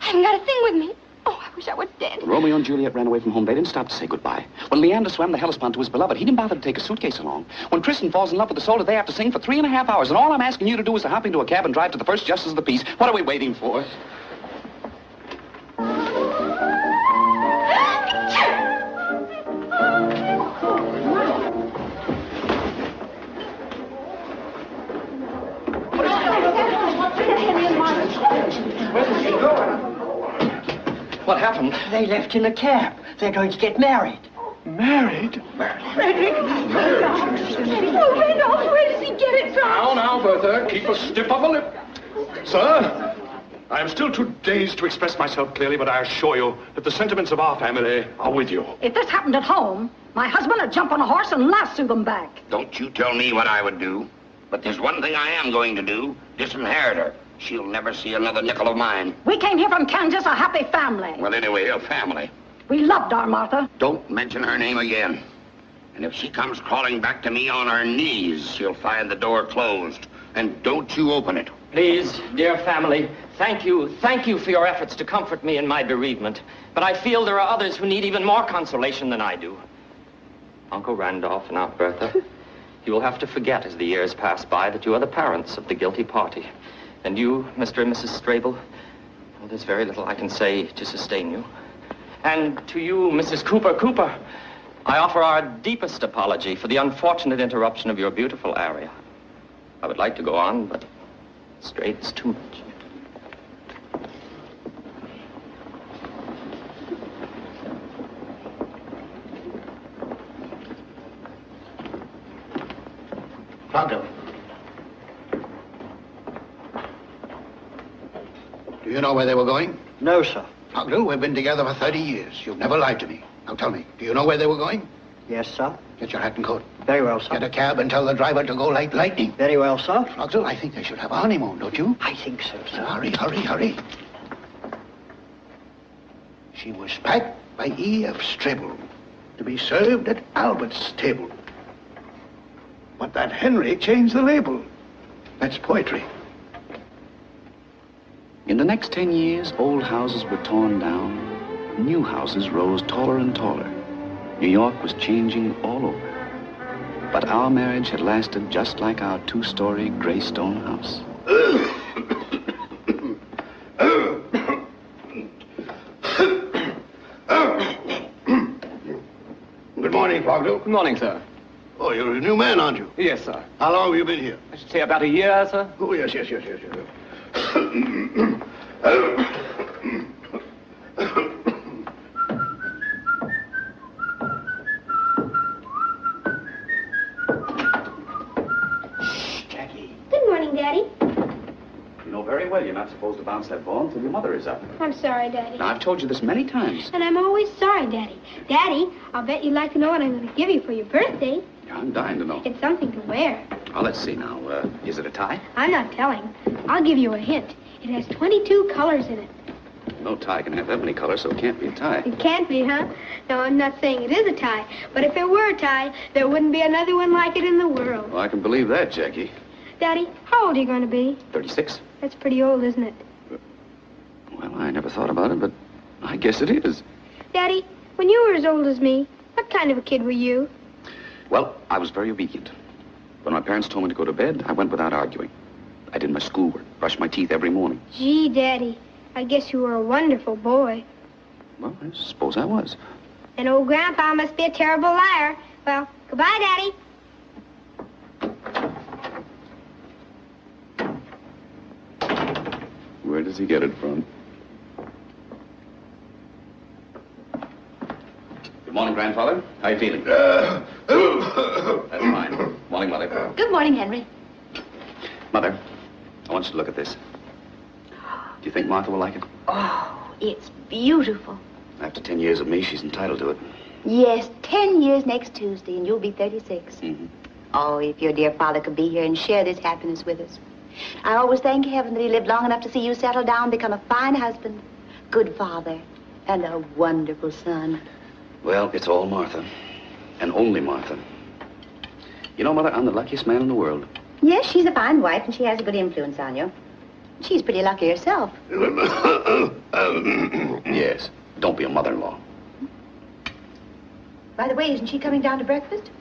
I haven't got a thing with me. Oh, I wish I were dead. When Romeo and Juliet ran away from home, they didn't stop to say goodbye. When Leander swam the Hellespont to his beloved, he didn't bother to take a suitcase along. When Tristan falls in love with Isolde, they have to sing for 3.5 hours, and all I'm asking you to do is to hop into a cab and drive to the first justice of the peace. What are we waiting for? Where's she going? What happened? They left in a cab. They're going to get married. Married? Frederick! Oh, Randolph, where does he get it from? Now, Bertha, keep a stiff upper lip. Sir, I am still too dazed to express myself clearly, but I assure you that the sentiments of our family are with you. If this happened at home, my husband would jump on a horse and lasso them back. Don't you tell me what I would do. But there's one thing I am going to do. Disinherit her. She'll never see another nickel of mine. We came here from Kansas a happy family. Well, anyway, a family. We loved our Martha. Don't mention her name again. And if she comes crawling back to me on her knees, she'll find the door closed. And don't you open it. Please, dear family, thank you for your efforts to comfort me in my bereavement. But I feel there are others who need even more consolation than I do. Uncle Randolph and Aunt Bertha, you will have to forget as the years pass by that you are the parents of the guilty party. And you, Mr. and Mrs. Strable, well, there's very little I can say to sustain you. And to you, Mrs. Cooper, I offer our deepest apology for the unfortunate interruption of your beautiful aria. I would like to go on, but straight's too much. Pronto. Do you know where they were going? No, sir. Pronto, we've been together for 30 years. You've never lied to me. Now tell me, do you know where they were going? Yes, sir. Get your hat and coat. Very well, sir. Get a cab and tell the driver to go like lightning. Very well, sir. Flogsville, I think they should have a honeymoon, don't you? I think so, sir. Hurry. She was packed by E.F. Strable to be served at Albert's table. But that Henry changed the label. That's poetry. In the next 10 years, old houses were torn down. New houses rose taller and taller. New York was changing all over. But our marriage had lasted just like our two-story gray stone house. Good morning, Fogdo. Good morning, sir. Oh, you're a new man, aren't you? Yes, sir. How long have you been here? I should say about a year, sir. Oh, yes. Good morning, Daddy. You know very well you're not supposed to bounce that ball until your mother is up. I'm sorry, Daddy. Now, I've told you this many times. And I'm always sorry, Daddy. Daddy, I'll bet you'd like to know what I'm going to give you for your birthday. Yeah, I'm dying to know. It's something to wear. Oh, let's see now. Is it a tie? I'm not telling. I'll give you a hint. It has 22 colors in it. No tie can have that many colors, so it can't be a tie. It can't be, huh? No, I'm not saying it is a tie. But if it were a tie, there wouldn't be another one like it in the world. Well, I can believe that, Jackie. Daddy, how old are you going to be? 36? That's pretty old, isn't it? Well, I never thought about it, but I guess it is. Daddy, when you were as old as me, what kind of a kid were you? Well, I was very obedient. When my parents told me to go to bed, I went without arguing. I did my schoolwork, brushed my teeth every morning. Gee, Daddy, I guess you were a wonderful boy. Well, I suppose I was. And old Grandpa must be a terrible liar. Well, goodbye, Daddy. Where does he get it from? Good morning, Grandfather. How you feeling? That's fine. Morning, Mother. Good morning, Henry. Mother, I want you to look at this. Do you think Martha will like it? Oh, it's beautiful. After 10 years of me, she's entitled to it. Yes, 10 years next Tuesday, and you'll be 36. Mm-hmm. Oh, if your dear father could be here and share this happiness with us. I always thank heaven that he lived long enough to see you settle down, become a fine husband, good father, and a wonderful son. Well, it's all Martha. And only Martha. You know, Mother, I'm the luckiest man in the world. Yes, she's a fine wife, and she has a good influence on you. She's pretty lucky herself. Yes. Don't be a mother-in-law. By the way, isn't she coming down to breakfast?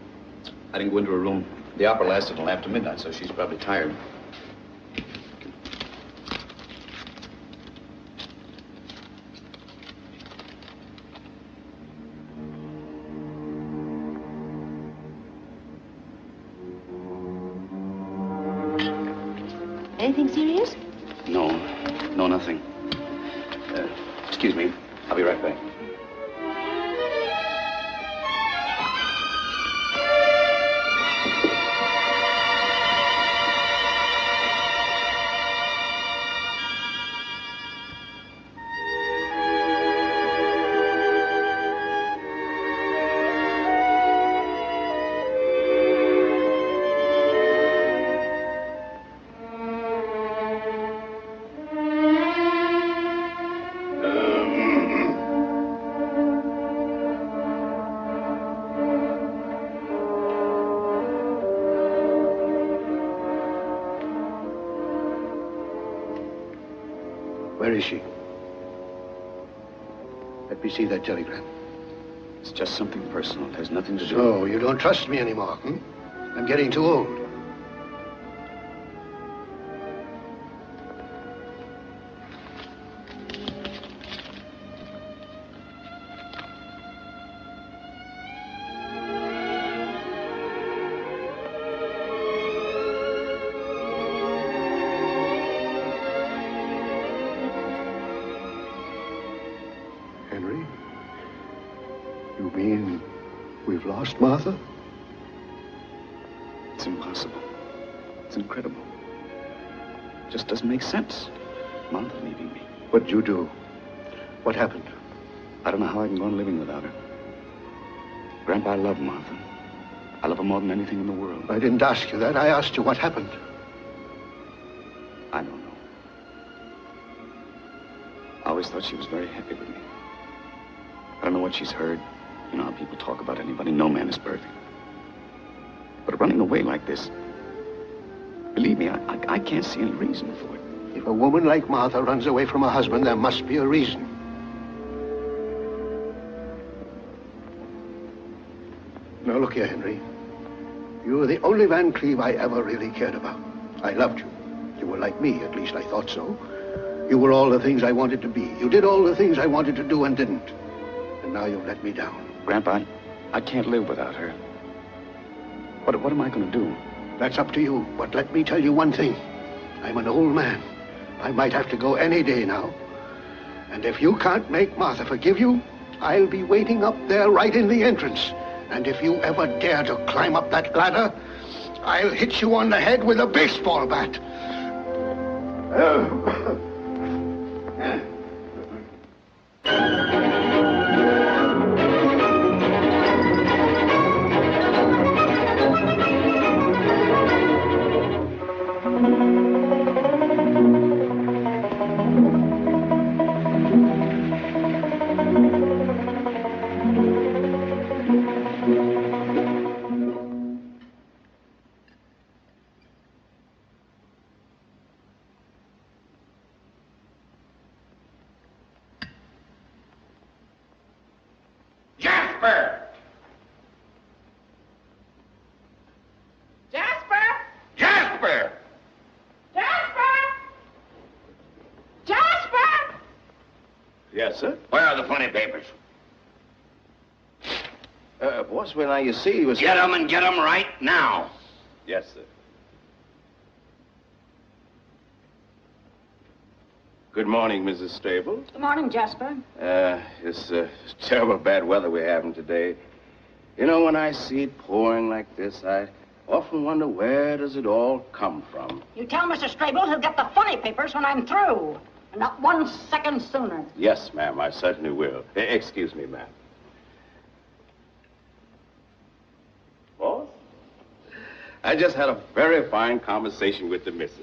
I didn't go into her room. The opera lasted until after midnight, so she's probably tired. Anything serious? No, nothing. Excuse me. I'll be right back. Where is she? Let me see that telegram. It's just something personal. It has nothing to do... So, you don't trust me anymore, hmm? I'm getting too old. Henry? You mean we've lost Martha? It's impossible. It's incredible. It just doesn't make sense. Martha leaving me. What'd you do? What happened? I don't know how I can go on living without her. Grandpa, I love Martha. I love her more than anything in the world. I didn't ask you that. I asked you what happened. I don't know. I always thought she was very happy with me. I don't know what she's heard. You know how people talk about anybody. No man is perfect. But running away like this, Believe me, I can't see any reason for it. If a woman like Martha runs away from her husband, there must be a reason. Now, look here, Henry. You were the only Van Cleve I ever really cared about. I loved you. You were like me, at least I thought so. You were all the things I wanted to be. You did all the things I wanted to do and didn't. And now you've let me down. Grandpa, I can't live without her. What am I going to do? That's up to you. But let me tell you one thing. I'm an old man. I might have to go any day now. And if you can't make Martha forgive you, I'll be waiting up there right in the entrance. And if you ever dare to climb up that ladder, I'll hit you on the head with a baseball bat. Yes, sir? Where are the funny papers? Boss, when you see he was... Get them and get them right now. Yes, sir. Good morning, Mrs. Stable. Good morning, Jasper. It's terrible bad weather we're having today. You know, when I see it pouring like this, I often wonder where does it all come from. You tell Mr. Strable he'll get the funny papers when I'm through. And not 1 second sooner. Yes, ma'am, I certainly will. Excuse me, ma'am. Boss? I just had a very fine conversation with the missus.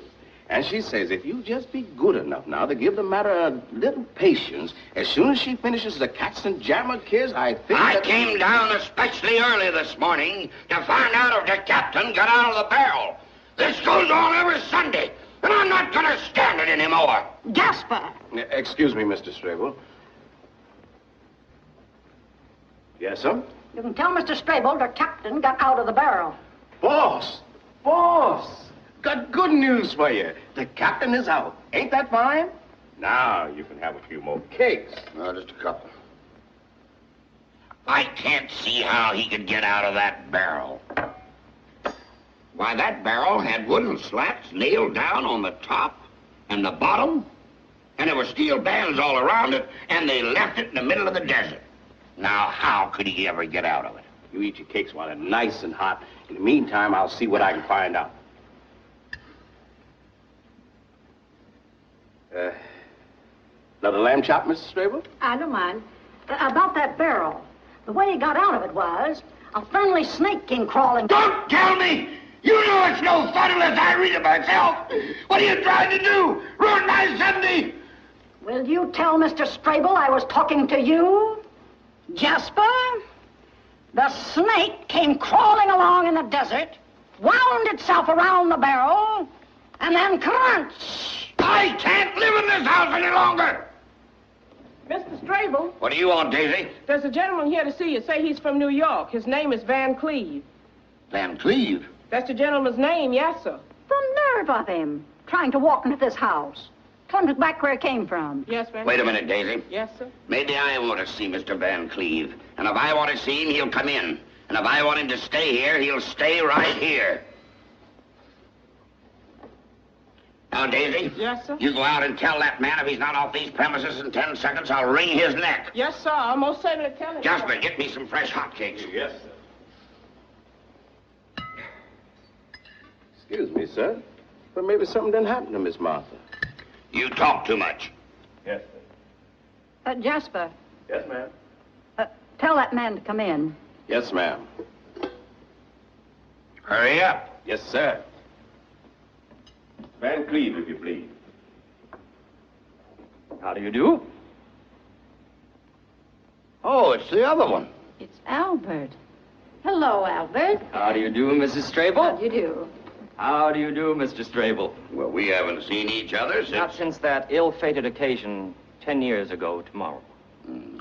And she says if you just be good enough now to give the matter a little patience, as soon as she finishes the cats and jammer kids, I think I came down especially early this morning to find out if the captain got out of the barrel. This goes on every Sunday, and I'm not going to stand it anymore. Jasper! Excuse me, Mr. Strable. Yes, sir? You can tell Mr. Strable the captain got out of the barrel. Boss! Boss! Got good news for you. The captain is out. Ain't that fine? Now you can have a few more cakes. No, just a couple. I can't see how he could get out of that barrel. Why, that barrel had wooden slats nailed down on the top and the bottom, and there were steel bands all around it, and they left it in the middle of the desert. Now, how could he ever get out of it? You eat your cakes while they're nice and hot. In the meantime, I'll see what I can find out. Another lamb chop, Mr. Strable? I don't mind. About that barrel. The way he got out of it was a friendly snake came crawling. Don't tell me! You know it's no fun unless I read it myself. What are you trying to do? Ruin my Sunday? Will you tell Mr. Strable I was talking to you? Jasper? The snake came crawling along in the desert, wound itself around the barrel, and then crunch! I can't live in this house any longer! Mr. Strable. What do you want, Daisy? There's a gentleman here to see you. Say he's from New York. His name is Van Cleve. Van Cleve? That's the gentleman's name, yes, sir. The nerve of him, trying to walk into this house. Tell him back where he came from. Yes, ma'am. Wait a minute, Daisy. Yes, sir. Maybe I want to see Mr. Van Cleve. And if I want to see him, he'll come in. And if I want him to stay here, he'll stay right here. Now, Daisy. Yes, sir. You go out and tell that man if he's not off these premises in 10 seconds, I'll wring his neck. Yes, sir. I'll most certainly tell him. Jasper, get me some fresh hotcakes. Yes, sir. Excuse me, sir. But maybe something didn't happen to Miss Martha. You talk too much. Yes, sir. Jasper. Yes, ma'am. Tell that man to come in. Yes, ma'am. Hurry up. Yes, sir. Van Cleve, if you please. How do you do? Oh, it's the other one. It's Albert. Hello, Albert. How do you do, Mrs. Strable? How do you do? How do you do, Mr. Strable? Well, we haven't seen each other since... Not since that ill-fated occasion 10 years ago tomorrow.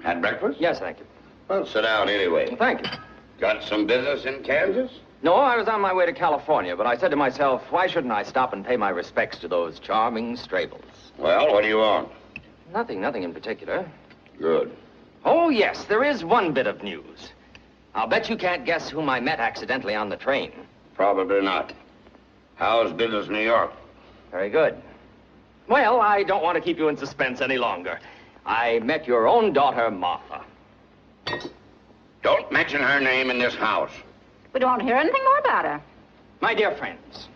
Had breakfast? Yes, thank you. Well, sit down anyway. Well, thank you. Got some business in Kansas? No, I was on my way to California, but I said to myself, why shouldn't I stop and pay my respects to those charming Strables? Well, what do you want? Nothing in particular. Good. Oh, yes, there is one bit of news. I'll bet you can't guess whom I met accidentally on the train. Probably not. How's business in New York? Very good. Well, I don't want to keep you in suspense any longer. I met your own daughter, Martha. Don't mention her name in this house. We don't hear anything more about her. My dear friends,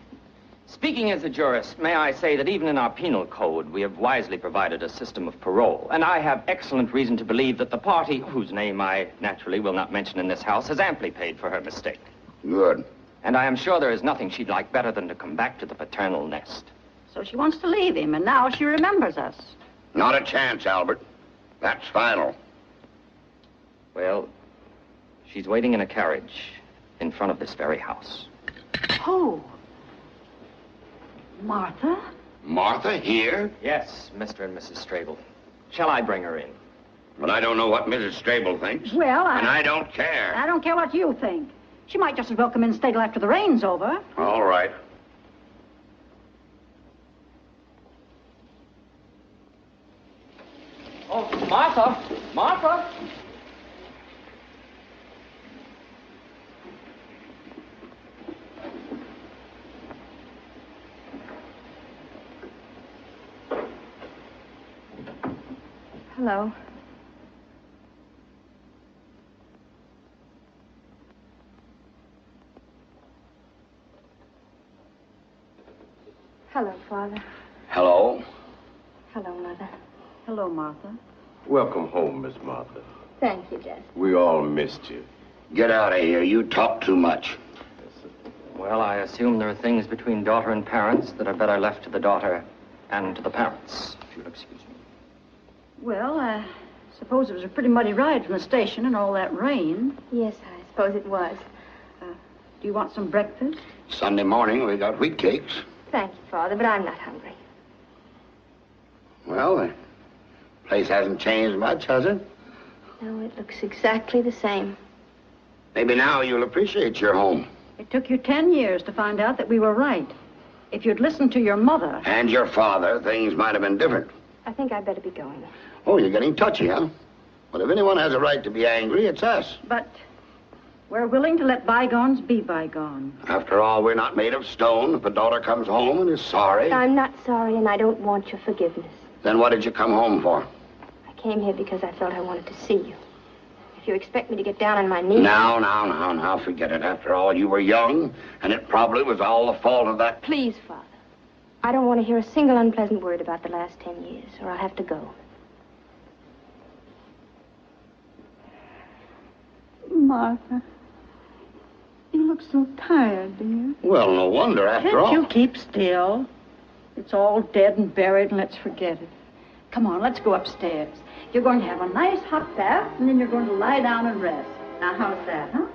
speaking as a jurist, may I say that even in our penal code, we have wisely provided a system of parole. And I have excellent reason to believe that the party, whose name I naturally will not mention in this house, has amply paid for her mistake. Good. And I am sure there is nothing she'd like better than to come back to the paternal nest. So she wants to leave him, and now she remembers us. Not a chance, Albert. That's final. Well, she's waiting in a carriage in front of this very house. Oh. Martha? Martha here? Yes, Mr. and Mrs. Strable. Shall I bring her in? But I don't know what Mrs. Strable thinks. Well, And I don't care. I don't care what you think. She might just as well come in and stay till after the rain's over. All right. Oh, Martha! Martha! Hello. Hello, Father. Hello. Hello, Mother. Hello, Martha. Welcome home, Miss Martha. Thank you, Jess. We all missed you. Get out of here. You talk too much. Well, I assume there are things between daughter and parents that are better left to the daughter and to the parents, if you'll excuse me. Well, I suppose it was a pretty muddy ride from the station and all that rain. Yes, I suppose it was. Do you want some breakfast? Sunday morning, we got wheat cakes. Thank you, Father, but I'm not hungry. Well, the place hasn't changed much, has it? No, it looks exactly the same. Maybe now you'll appreciate your home. It took you 10 years to find out that we were right. If you'd listened to your mother... And your father, things might have been different. I think I'd better be going. Oh, you're getting touchy, huh? But if anyone has a right to be angry, it's us. But we're willing to let bygones be bygones. After all, we're not made of stone. If a daughter comes home and is sorry... I'm not sorry, and I don't want your forgiveness. Then what did you come home for? I came here because I felt I wanted to see you. If you expect me to get down on my knees... Now, forget it. After all, you were young, and it probably was all the fault of that... Please, Father. I don't want to hear a single unpleasant word about the last 10 years, or I'll have to go. Martha, you look so tired, dear. Well, no wonder, after all. Can't you keep still? It's all dead and buried, and let's forget it. Come on, let's go upstairs. You're going to have a nice hot bath, and then you're going to lie down and rest. Now, how's that, huh?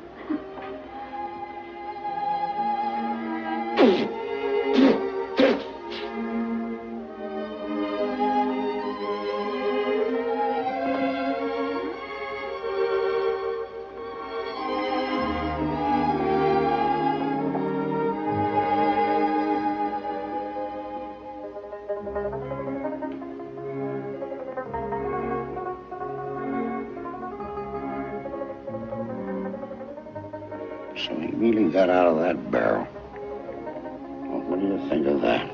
So he really got out of that barrel. Well, what do you think of that?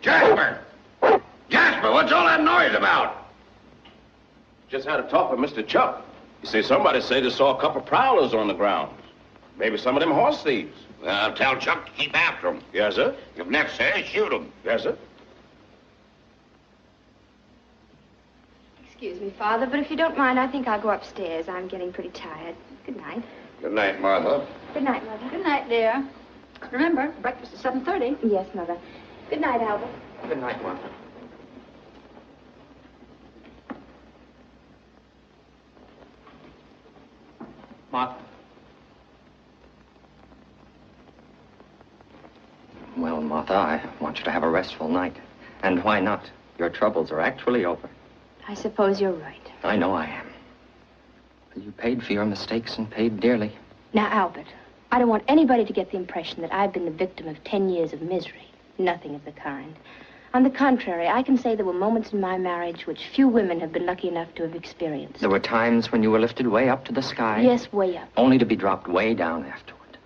Jasper! Jasper, what's all that noise about? Just had a talk with Mr. Chuck. You see, somebody say they saw a couple prowlers on the grounds. Maybe some of them horse thieves. Well, tell Chuck to keep after them. Yes, sir. If necessary, shoot them. Yes, sir. Excuse me, Father, but if you don't mind, I think I'll go upstairs. I'm getting pretty tired. Good night. Good night, Martha. Good night, Mother. Good night, dear. Remember, breakfast is 7:30. Yes, Mother. Good night, Albert. Good night, Martha. Martha. Well, Martha, I want you to have a restful night. And why not? Your troubles are actually over. I suppose you're right. I know I am. You paid for your mistakes and paid dearly. Now, Albert, I don't want anybody to get the impression that I've been the victim of 10 years of misery. Nothing of the kind. On the contrary, I can say there were moments in my marriage which few women have been lucky enough to have experienced. There were times when you were lifted way up to the sky. Yes, way up. Only to be dropped way down afterward.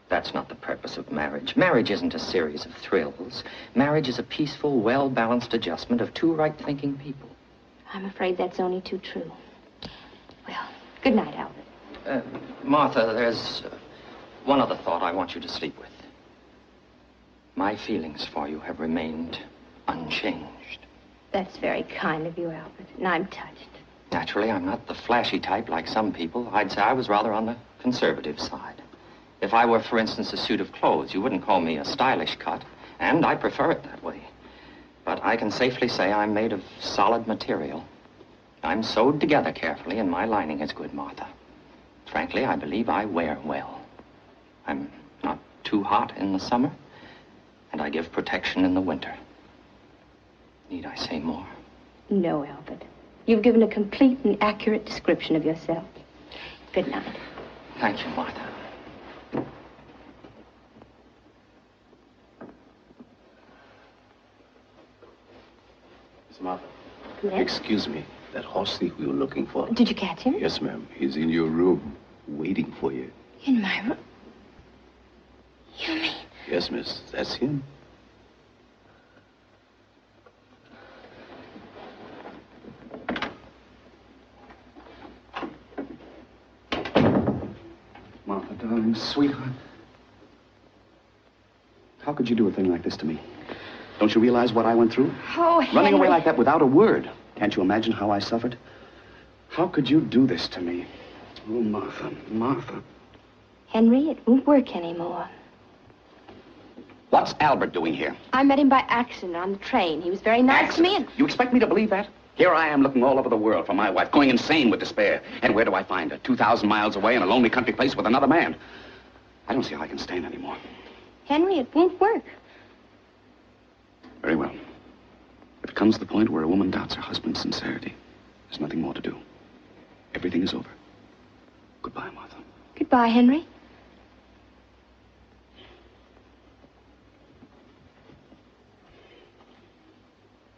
That's not the purpose of marriage. Marriage isn't a series of thrills. Marriage is a peaceful, well-balanced adjustment of two right-thinking people. I'm afraid that's only too true. Well, good night, Albert. Martha, there's one other thought I want you to sleep with. My feelings for you have remained unchanged. That's very kind of you, Albert, and I'm touched. Naturally, I'm not the flashy type like some people. I'd say I was rather on the conservative side. If I were, for instance, a suit of clothes, you wouldn't call me a stylish cut, and I prefer it that way. But I can safely say I'm made of solid material. I'm sewed together carefully, and my lining is good, Martha. Frankly, I believe I wear well. I'm not too hot in the summer, and I give protection in the winter. Need I say more? No, Albert. You've given a complete and accurate description of yourself. Good night. Thank you, Martha. Miss Martha. Yes? Excuse me. That horse thief we were looking for. Did you catch him? Yes, ma'am. He's in your room, waiting for you. In my room? You mean? Yes, miss. That's him. Martha, darling, sweetheart. How could you do a thing like this to me? Don't you realize what I went through? Oh, Henry. Running away like that without a word. Can't you imagine how I suffered? How could you do this to me? Oh, Martha, Martha. Henry, it won't work anymore. What's Albert doing here? I met him by accident on the train. He was very nice to me and... You expect me to believe that? Here I am looking all over the world for my wife, going insane with despair. And where do I find her? 2,000 miles away in a lonely country place with another man. I don't see how I can stand anymore. Henry, it won't work. Very well. If it comes to the point where a woman doubts her husband's sincerity, there's nothing more to do. Everything is over. Goodbye, Martha. Goodbye, Henry.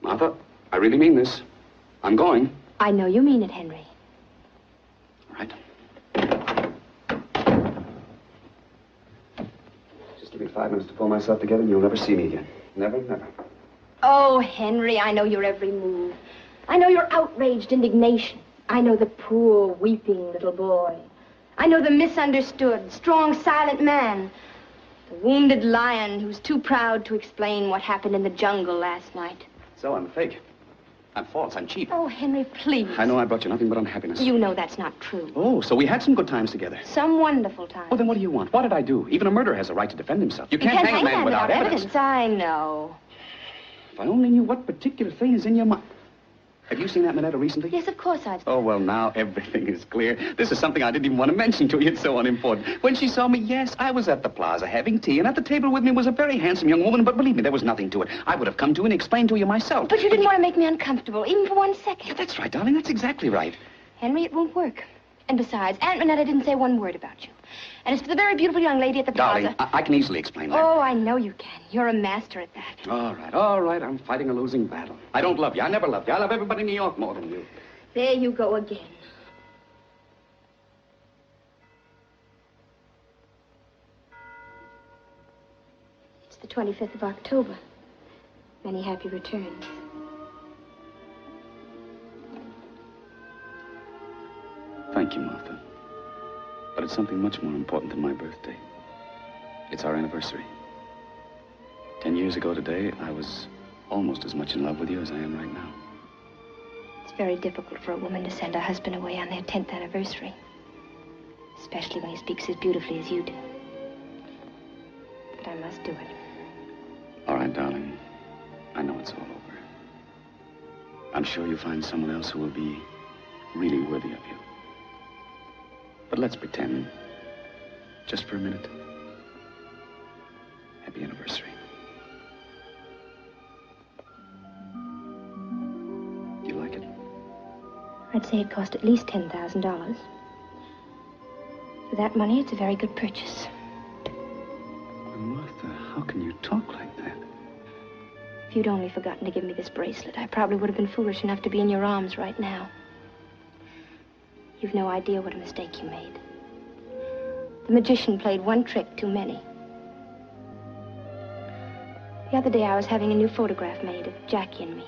Martha, I really mean this. I'm going. I know you mean it, Henry. All right. Just give me 5 minutes to pull myself together and you'll never see me again. Never, never. Oh, Henry, I know your every move. I know your outraged indignation. I know the poor, weeping little boy. I know the misunderstood, strong, silent man. The wounded lion who's too proud to explain what happened in the jungle last night. So I'm a fake. I'm false. I'm cheap. Oh, Henry, please. I know I brought you nothing but unhappiness. You know that's not true. Oh, so we had some good times together. Some wonderful times. Oh, then what do you want? What did I do? Even a murderer has a right to defend himself. You can't hang a man without evidence. I know. If I only knew what particular thing is in your mind. Have you seen that Minetta recently? Yes, of course I've... Oh, well, now everything is clear. This is something I didn't even want to mention to you. It's so unimportant. When she saw me, yes, I was at the plaza having tea, and at the table with me was a very handsome young woman, but believe me, there was nothing to it. I would have come to and explained to you myself. But you didn't want to make me uncomfortable, even for 1 second. Yeah, that's right, darling. That's exactly right. Henry, it won't work. And besides, Aunt Minetta didn't say one word about you. And as for the very beautiful young lady at the plaza... Darling, I can easily explain that. Oh, I know you can. You're a master at that. All right. I'm fighting a losing battle. I don't love you. I never loved you. I love everybody in New York more than you. There you go again. 25th of October. Many happy returns. Thank you, Martha. But it's something much more important than my birthday. It's our anniversary. 10 years ago today, I was almost as much in love with you as I am right now. It's very difficult for a woman to send her husband away on their 10th anniversary. Especially when he speaks as beautifully as you do. But I must do it. All right, darling. I know it's all over. I'm sure you'll find someone else who will be really worthy of you. But let's pretend, just for a minute. Happy anniversary. You like it? I'd say it cost at least $10,000. For that money, it's a very good purchase. Martha, how can you talk like that? If you'd only forgotten to give me this bracelet, I probably would have been foolish enough to be in your arms right now. You've no idea what a mistake you made. The magician played one trick too many. The other day, I was having a new photograph made of Jackie and me.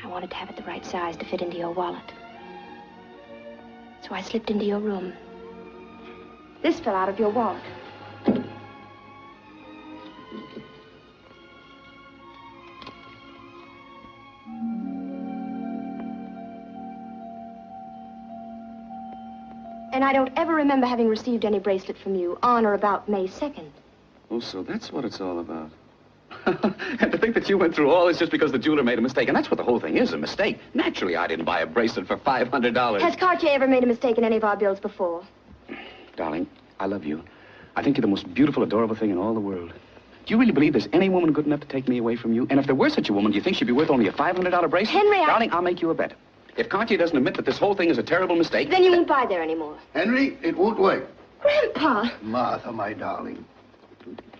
I wanted to have it the right size to fit into your wallet. So I slipped into your room. This fell out of your wallet. And I don't ever remember having received any bracelet from you on or about May 2nd. Oh, so that's what it's all about. And to think that you went through all this just because the jeweler made a mistake. And that's what the whole thing is, a mistake. Naturally, I didn't buy a bracelet for $500. Has Cartier ever made a mistake in any of our bills before? Darling, I love you. I think you're the most beautiful, adorable thing in all the world. Do you really believe there's any woman good enough to take me away from you? And if there were such a woman, do you think she'd be worth only a $500 bracelet? Henry, Darling, I'll make you a bet. If Cartier doesn't admit that this whole thing is a terrible mistake... Then you won't buy there anymore. Henry, it won't work. Grandpa! Martha, my darling.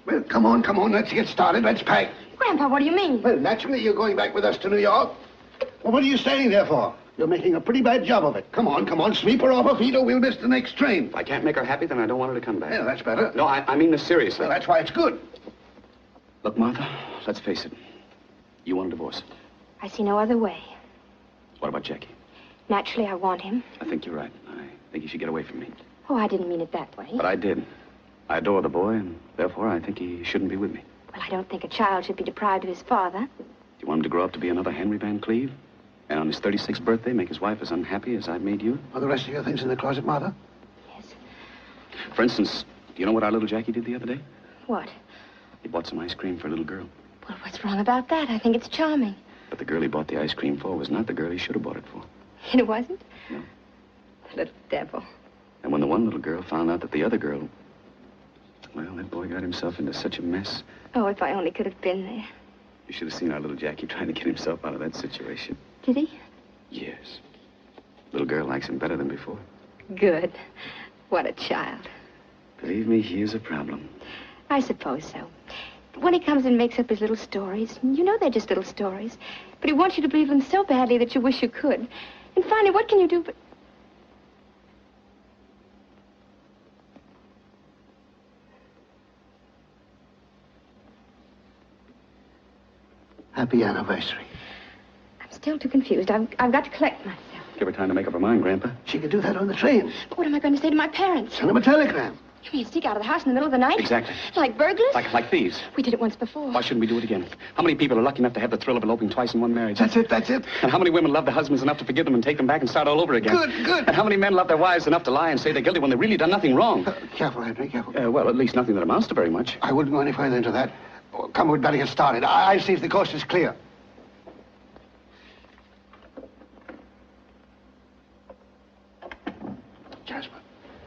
Well, come on, let's get started. Let's pack. Grandpa, what do you mean? Well, naturally, you're going back with us to New York. Well, what are you staying there for? You're making a pretty bad job of it. Come on, sweep her off her feet or we'll miss the next train. If I can't make her happy, then I don't want her to come back. Yeah, that's better. No, I mean this seriously. Well, that's why it's good. Look, Martha, let's face it. You want a divorce. I see no other way. What about Jackie? Naturally, I want him. I think you're right. I think you should get away from me. Oh, I didn't mean it that way. But I did. I adore the boy, and therefore I think he shouldn't be with me. Well, I don't think a child should be deprived of his father. Do you want him to grow up to be another Henry Van Cleve? And on his 36th birthday, make his wife as unhappy as I've made you? Are the rest of your things in the closet, Martha? Yes. For instance, do you know what our little Jackie did the other day? What? He bought some ice cream for a little girl. Well, what's wrong about that? I think it's charming. But the girl he bought the ice cream for was not the girl he should have bought it for. It wasn't? No. The little devil. And when the one little girl found out that the other girl... Well, that boy got himself into such a mess. Oh, if I only could have been there. You should have seen our little Jackie trying to get himself out of that situation. Did he? Yes. Little girl likes him better than before. Good. What a child. Believe me, he is a problem. I suppose so. When he comes and makes up his little stories, you know they're just little stories, but he wants you to believe them so badly that you wish you could. And finally, what can you do but... Happy anniversary. I'm still too confused. I've got to collect myself. Give her time to make up her mind, Grandpa. She could do that on the train. But what am I going to say to my parents? Send them a telegram. You mean sneak out of the house in the middle of the night? Exactly. Like burglars? Like thieves. We did it once before. Why shouldn't we do it again? How many people are lucky enough to have the thrill of eloping twice in one marriage? That's it. And how many women love their husbands enough to forgive them and take them back and start all over again? Good. And how many men love their wives enough to lie and say they're guilty when they've really done nothing wrong? Careful, Henry, careful. Well, at least nothing that amounts to very much. I wouldn't go any further into that. Oh, come, we'd better get started. I'll see if the coast is clear.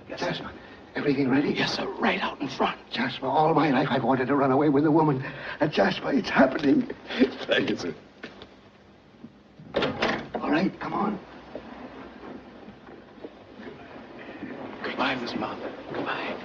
Jasper, everything ready? Yes, sir, right out in front. Jasper, all my life I've wanted to run away with a woman. And Jasper, it's happening. Thank you, sir. All right, come on. Goodbye, Miss Martha. Goodbye.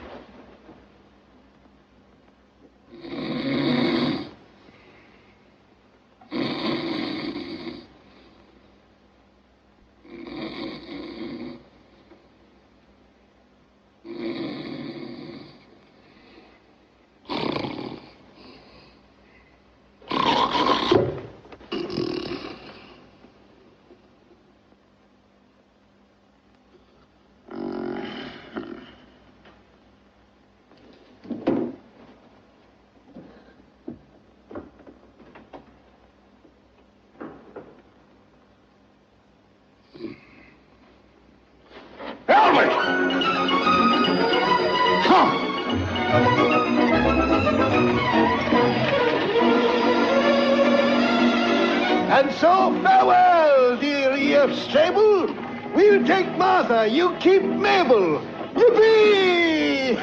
And so farewell, dear E.F. Strable. We'll take Martha, you keep Mabel. Yippee!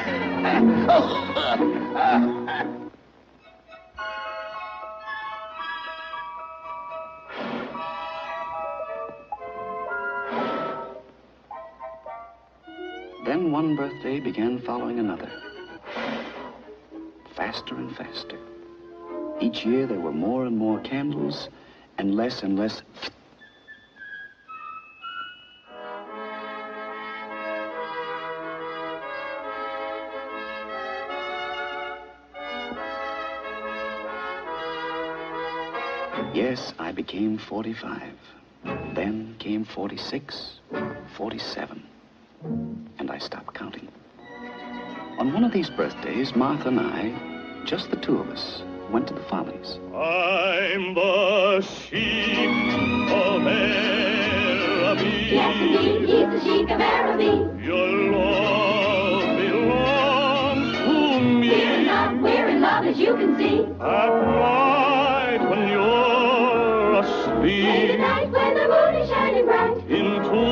Then one birthday began following another. Faster and faster. Each year there were more and more candles and less. Yes, I became 45. Then came 46, 47. And I stopped counting. On one of these birthdays, Martha and I, just the two of us, went to the Follies. I'm the sheep of Araby. Yes, indeed, he's the sheep of Araby. Your love belongs to me. We're in love, as you can see. At night when you're asleep. Late at night when the moon is shining bright. Into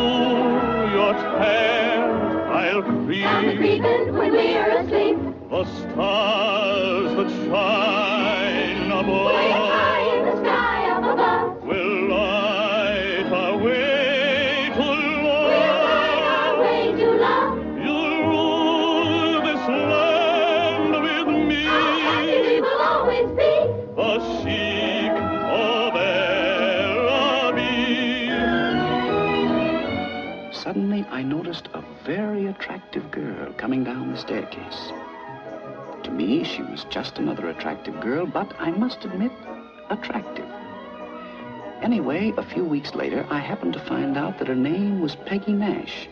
your tent I'll creep. I'll be creeping when we're asleep. The stars that shine above. Way up high in the sky up above. Will light our way to love. We'll light our way to love. You'll rule this land with me. How happy we will always be. The sheep of Araby. Suddenly, I noticed a very attractive girl coming down the staircase. To me, she was just another attractive girl, but I must admit, attractive. Anyway, a few weeks later, I happened to find out that her name was Peggy Nash,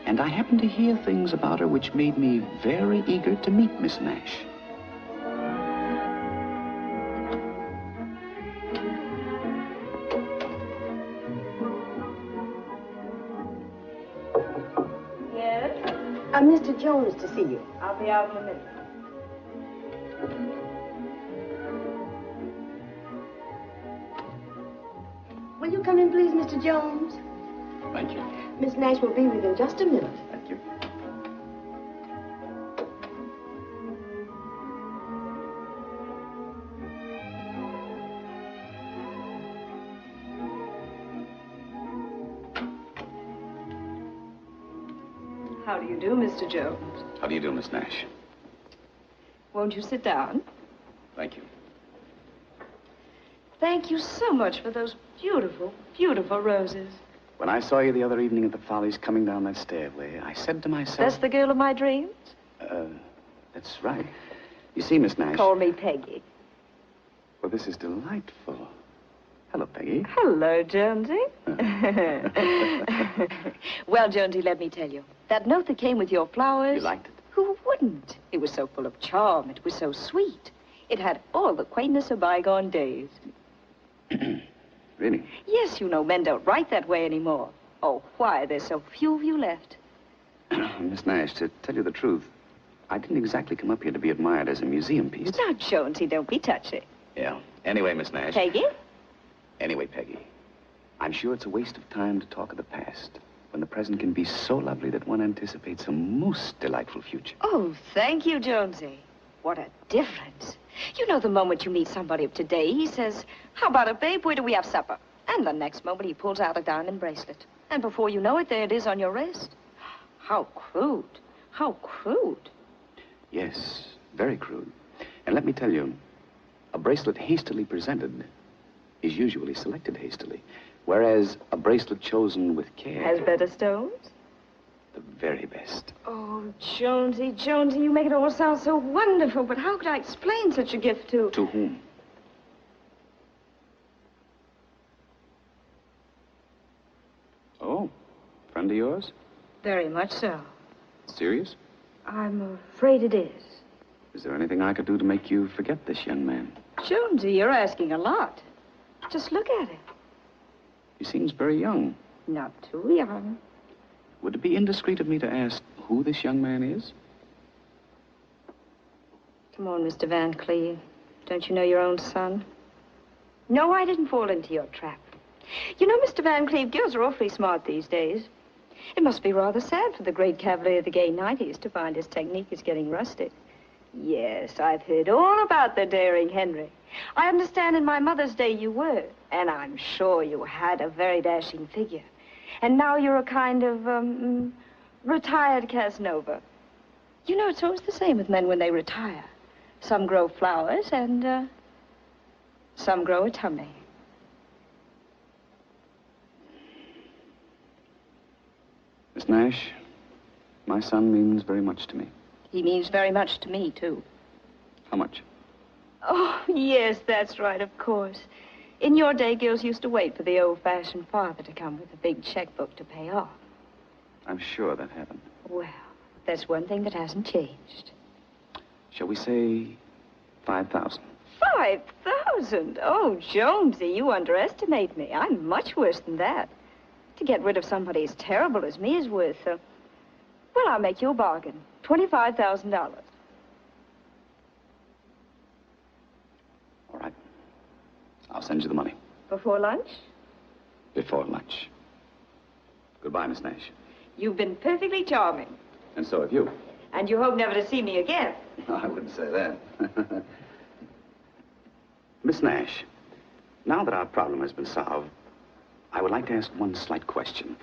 and I happened to hear things about her which made me very eager to meet Miss Nash. Yes? Mr. Jones to see you. I'll be out in a minute. Will you come in, please, Mr. Jones? Thank you. Miss Nash will be with you in just a minute. Thank you. How do you do, Mr. Jones? How do you do, Miss Nash? Won't you sit down? Thank you. Thank you so much for those beautiful, beautiful roses. When I saw you the other evening at the Follies coming down that stairway, I said to myself... That's the girl of my dreams? That's right. You see, Miss Nash... Call me Peggy. Well, this is delightful. Hello, Peggy. Hello, Jonesy. Well, Jonesy, let me tell you. That note that came with your flowers... You liked it? Who wouldn't? It was so full of charm. It was so sweet. It had all the quaintness of bygone days. Really? Yes, you know, men don't write that way anymore. Oh, why? There's so few of you left. Miss Nash, to tell you the truth, I didn't exactly come up here to be admired as a museum piece. Now, Jonesy, don't be touchy. Yeah. Anyway, Miss Nash... Peggy? Anyway, Peggy, I'm sure it's a waste of time to talk of the past, when the present can be so lovely that one anticipates a most delightful future. Oh, thank you, Jonesy. What a difference. You know, the moment you meet somebody of today, he says, how about it, babe? Where do we have supper? And the next moment he pulls out a diamond bracelet. And before you know it, there it is on your wrist. How crude. How crude. Yes, very crude. And let me tell you, a bracelet hastily presented is usually selected hastily, whereas a bracelet chosen with care... Has better stones? The very best. Oh, Jonesy, Jonesy, you make it all sound so wonderful, but how could I explain such a gift to... To whom? Oh, friend of yours? Very much so. Serious? I'm afraid it is. Is there anything I could do to make you forget this young man? Jonesy, you're asking a lot. Just look at him. He seems very young. Not too young. Would it be indiscreet of me to ask who this young man is? Come on, Mr. Van Cleve. Don't you know your own son? No, I didn't fall into your trap. You know, Mr. Van Cleve, girls are awfully smart these days. It must be rather sad for the great cavalier of the gay 90s to find his technique is getting rusted. Yes, I've heard all about the daring Henry. I understand in my mother's day you were, and I'm sure you had a very dashing figure. And now you're a kind of, retired Casanova. You know, it's always the same with men when they retire. Some grow flowers and, some grow a tummy. Miss Nash, my son means very much to me. He means very much to me, too. How much? Oh, yes, that's right, of course. In your day, girls used to wait for the old-fashioned father to come with a big checkbook to pay off. I'm sure that happened. Well, that's one thing that hasn't changed. Shall we say 5,000? 5,000? Oh, Jonesy, you underestimate me. I'm much worse than that. To get rid of somebody as terrible as me is worth, well, I'll make you a bargain. $25,000. All right. I'll send you the money. Before lunch? Before lunch. Goodbye, Miss Nash. You've been perfectly charming. And so have you. And you hope never to see me again. I wouldn't say that. Miss Nash, now that our problem has been solved, I would like to ask one slight question.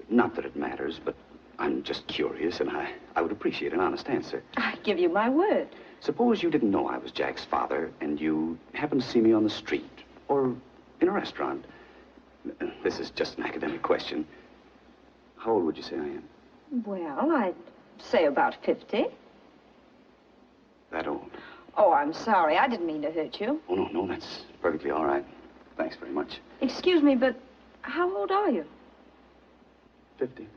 Not that it matters, but I'm just curious, and I would appreciate an honest answer. I give you my word. Suppose you didn't know I was Jack's father, and you happened to see me on the street or in a restaurant. This is just an academic question. How old would you say I am? Well, I'd say about 50. That old? Oh, I'm sorry. I didn't mean to hurt you. Oh, no, that's perfectly all right. Thanks very much. Excuse me, but how old are you? 50.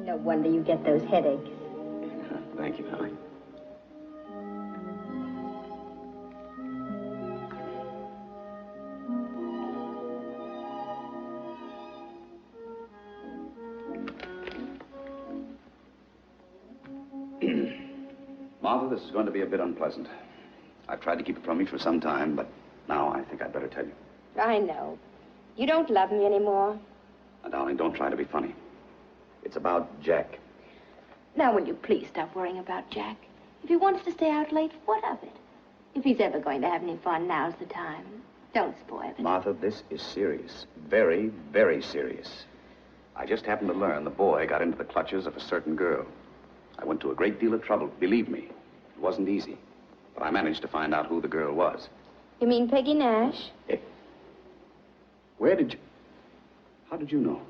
No wonder you get those headaches. Thank you, darling. Martha, this is going to be a bit unpleasant. I've tried to keep it from you for some time, but now I think I'd better tell you. I know. You don't love me anymore. Now, darling, don't try to be funny. It's about Jack. Now, will you please stop worrying about Jack? If he wants to stay out late, what of it? If he's ever going to have any fun, now's the time. Don't spoil it. Martha, this is serious. Very, very serious. I just happened to learn the boy got into the clutches of a certain girl. I went to a great deal of trouble, believe me. It wasn't easy. But I managed to find out who the girl was. You mean Peggy Nash? Where did you... How did you know?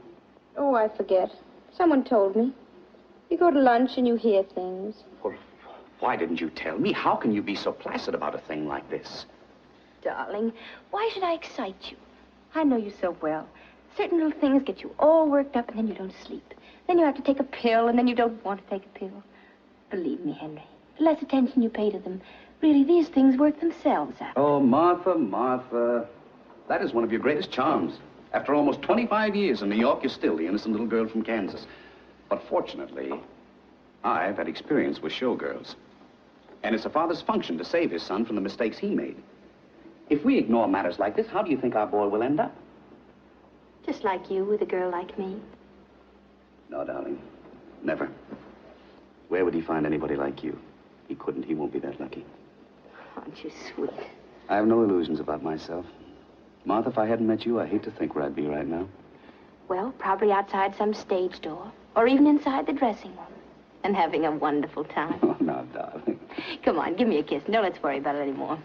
Oh, I forget. Someone told me. You go to lunch and you hear things. Well, why didn't you tell me? How can you be so placid about a thing like this? Darling, why should I excite you? I know you so well. Certain little things get you all worked up and then you don't sleep. Then you have to take a pill and then you don't want to take a pill. Believe me, Henry, the less attention you pay to them, really, these things work themselves out. Oh, Martha, Martha. That is one of your greatest charms. After almost 25 years in New York, you're still the innocent little girl from Kansas. But fortunately, I've had experience with showgirls. And it's a father's function to save his son from the mistakes he made. If we ignore matters like this, how do you think our boy will end up? Just like you with a girl like me. No, darling. Never. Where would he find anybody like you? He couldn't. He won't be that lucky. Aren't you sweet? I have no illusions about myself. Martha, if I hadn't met you, I hate to think where I'd be right now. Well, probably outside some stage door. Or even inside the dressing room. And having a wonderful time. Oh, now, darling. Come on, give me a kiss. No, let's worry about it anymore.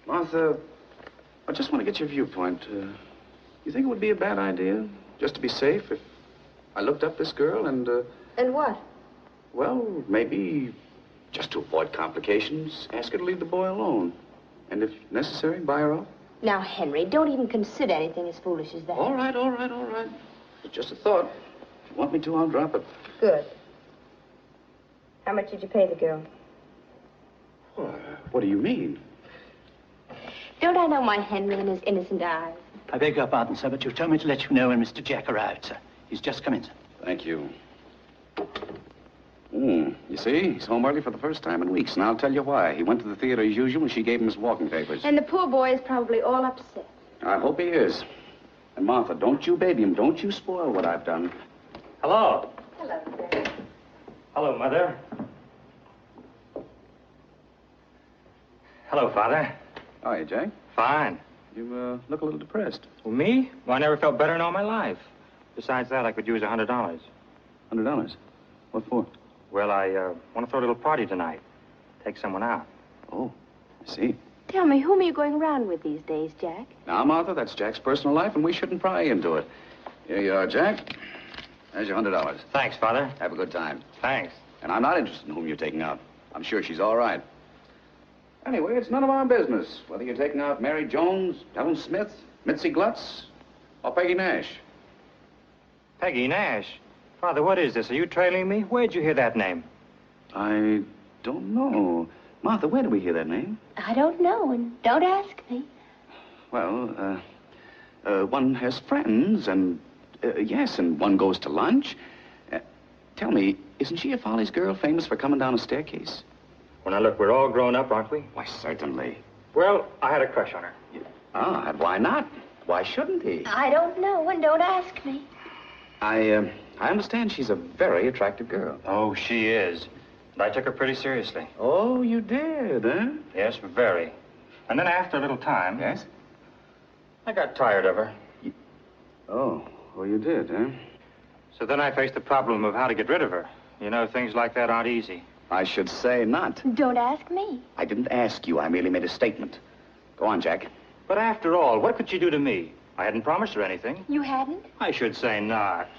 Martha, I just want to get your viewpoint. You think it would be a bad idea, just to be safe, if I looked up this girl and, And what? well, maybe just to avoid complications, ask her to leave the boy alone. And if necessary, buy her off? Now, Henry, don't even consider anything as foolish as that. All right. It's just a thought. want me to, I'll drop it. Good. How much did you pay the girl? What do you mean? Don't I know my Henry and his innocent eyes? I beg your pardon, sir, but you told me to let you know when Mr. Jack arrived, sir. He's just come in, sir. Thank you. You see, he's home early for the first time in weeks, and I'll tell you why. He went to the theater as usual, and she gave him his walking papers. And the poor boy is probably all upset. I hope he is. And Martha, don't you baby him. Don't you spoil what I've done. Hello. Hello, sir. Hello, Mother. Hello, Father. How are you, Jack? Fine. You look a little depressed. Well, me? Well, I never felt better in all my life. Besides that, I could use $100. $100? What for? Well, I want to throw a little party tonight. Take someone out. Oh, I see. Tell me, whom are you going around with these days, Jack? Now, Martha, that's Jack's personal life, and we shouldn't pry into it. Here you are, Jack. There's your $100. Thanks, Father. Have a good time. Thanks. And I'm not interested in whom you're taking out. I'm sure she's all right. Anyway, it's none of our business whether you're taking out Mary Jones, Helen Smith, Mitzi Glutz, or Peggy Nash. Peggy Nash? Father, what is this? Are you trailing me? Where'd you hear that name? I don't know. Martha, where did we hear that name? I don't know, and don't ask me. Well, one has friends, and, yes, and one goes to lunch. Tell me, isn't she a Follies girl famous for coming down a staircase? Well, now, look, we're all grown up, aren't we? Why, certainly. Well, I had a crush on her. Ah, and why not? Why shouldn't he? I don't know, and don't ask me. I understand she's a very attractive girl. Oh, she is. And I took her pretty seriously. Oh, you did, huh? Yes, very. And then after a little time... Yes? I got tired of her. Oh, you did, huh? So then I faced the problem of how to get rid of her. You know, things like that aren't easy. I should say not. Don't ask me. I didn't ask you. I merely made a statement. Go on, Jack. But after all, what could she do to me? I hadn't promised her anything. You hadn't? I should say not.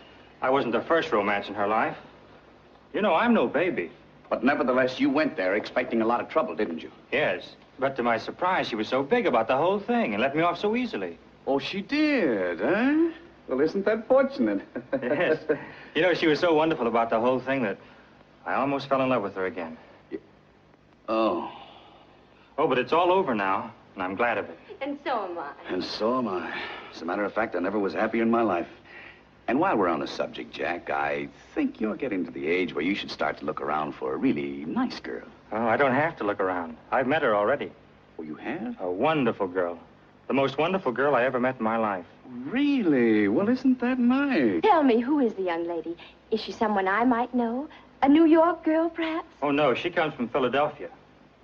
I wasn't the first romance in her life. You know, I'm no baby. But nevertheless, you went there expecting a lot of trouble, didn't you? Yes. But to my surprise, she was so big about the whole thing and let me off so easily. Oh, she did, huh? Well, isn't that fortunate? Yes. You know, she was so wonderful about the whole thing that I almost fell in love with her again. Oh. Oh, but it's all over now, and I'm glad of it. And so am I. And so am I. As a matter of fact, I never was happier in my life. And while we're on the subject, Jack, I think you're getting to the age where you should start to look around for a really nice girl. Oh, I don't have to look around. I've met her already. Oh, you have? A wonderful girl. The most wonderful girl I ever met in my life. Really? Well, isn't that nice? Tell me, who is the young lady? Is she someone I might know? A New York girl, perhaps? Oh, no, she comes from Philadelphia.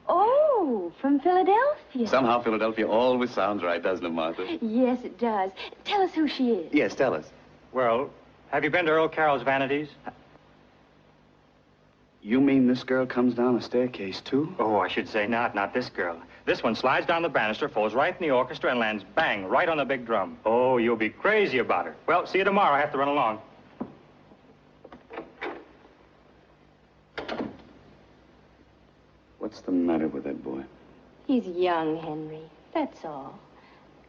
Oh, from Philadelphia. Somehow Philadelphia always sounds right, doesn't it, Martha? Yes, it does. Tell us who she is. Yes, tell us. Well, have you been to Earl Carroll's Vanities? You mean this girl comes down a staircase, too? Oh, I should say not this girl. This one slides down the banister, falls right in the orchestra, and lands bang, right on the big drum. Oh, you'll be crazy about her. Well, see you tomorrow. I have to run along. What's the matter with that boy? He's young, Henry. That's all.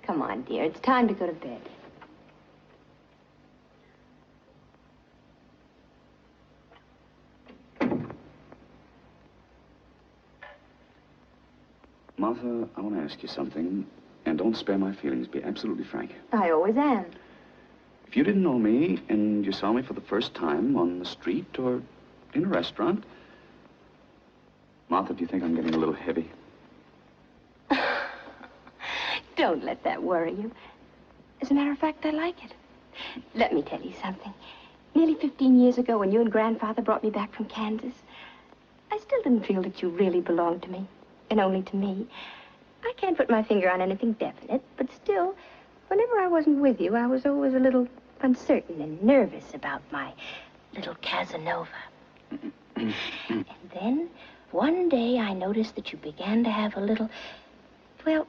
Come on, dear. It's time to go to bed. Martha, I want to ask you something, and don't spare my feelings. Be absolutely frank. I always am. If you didn't know me, and you saw me for the first time on the street or in a restaurant, Martha, do you think I'm getting a little heavy? Don't let that worry you. As a matter of fact, I like it. Let me tell you something. Nearly 15 years ago, when you and Grandfather brought me back from Kansas, I still didn't feel that you really belonged to me, and only to me. I can't put my finger on anything definite, but still, whenever I wasn't with you, I was always a little uncertain and nervous about my little Casanova. And then, one day, I noticed that you began to have a little, well,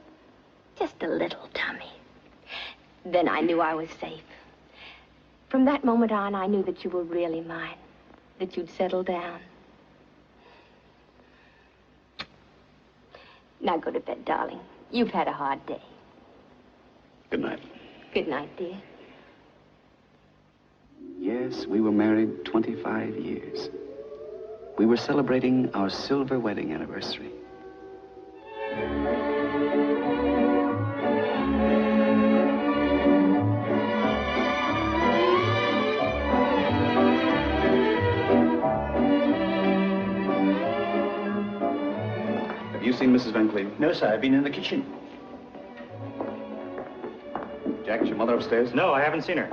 just a little tummy. Then I knew I was safe. From that moment on, I knew that you were really mine, that you'd settle down. Now go to bed, darling. You've had a hard day. Good night. Good night, dear. Yes, Yes, we were married 25 years. We were celebrating our silver wedding anniversary. Have you seen Mrs. Van Cleve? No, sir. I've been in the kitchen. Jack, is your mother upstairs? No, I haven't seen her.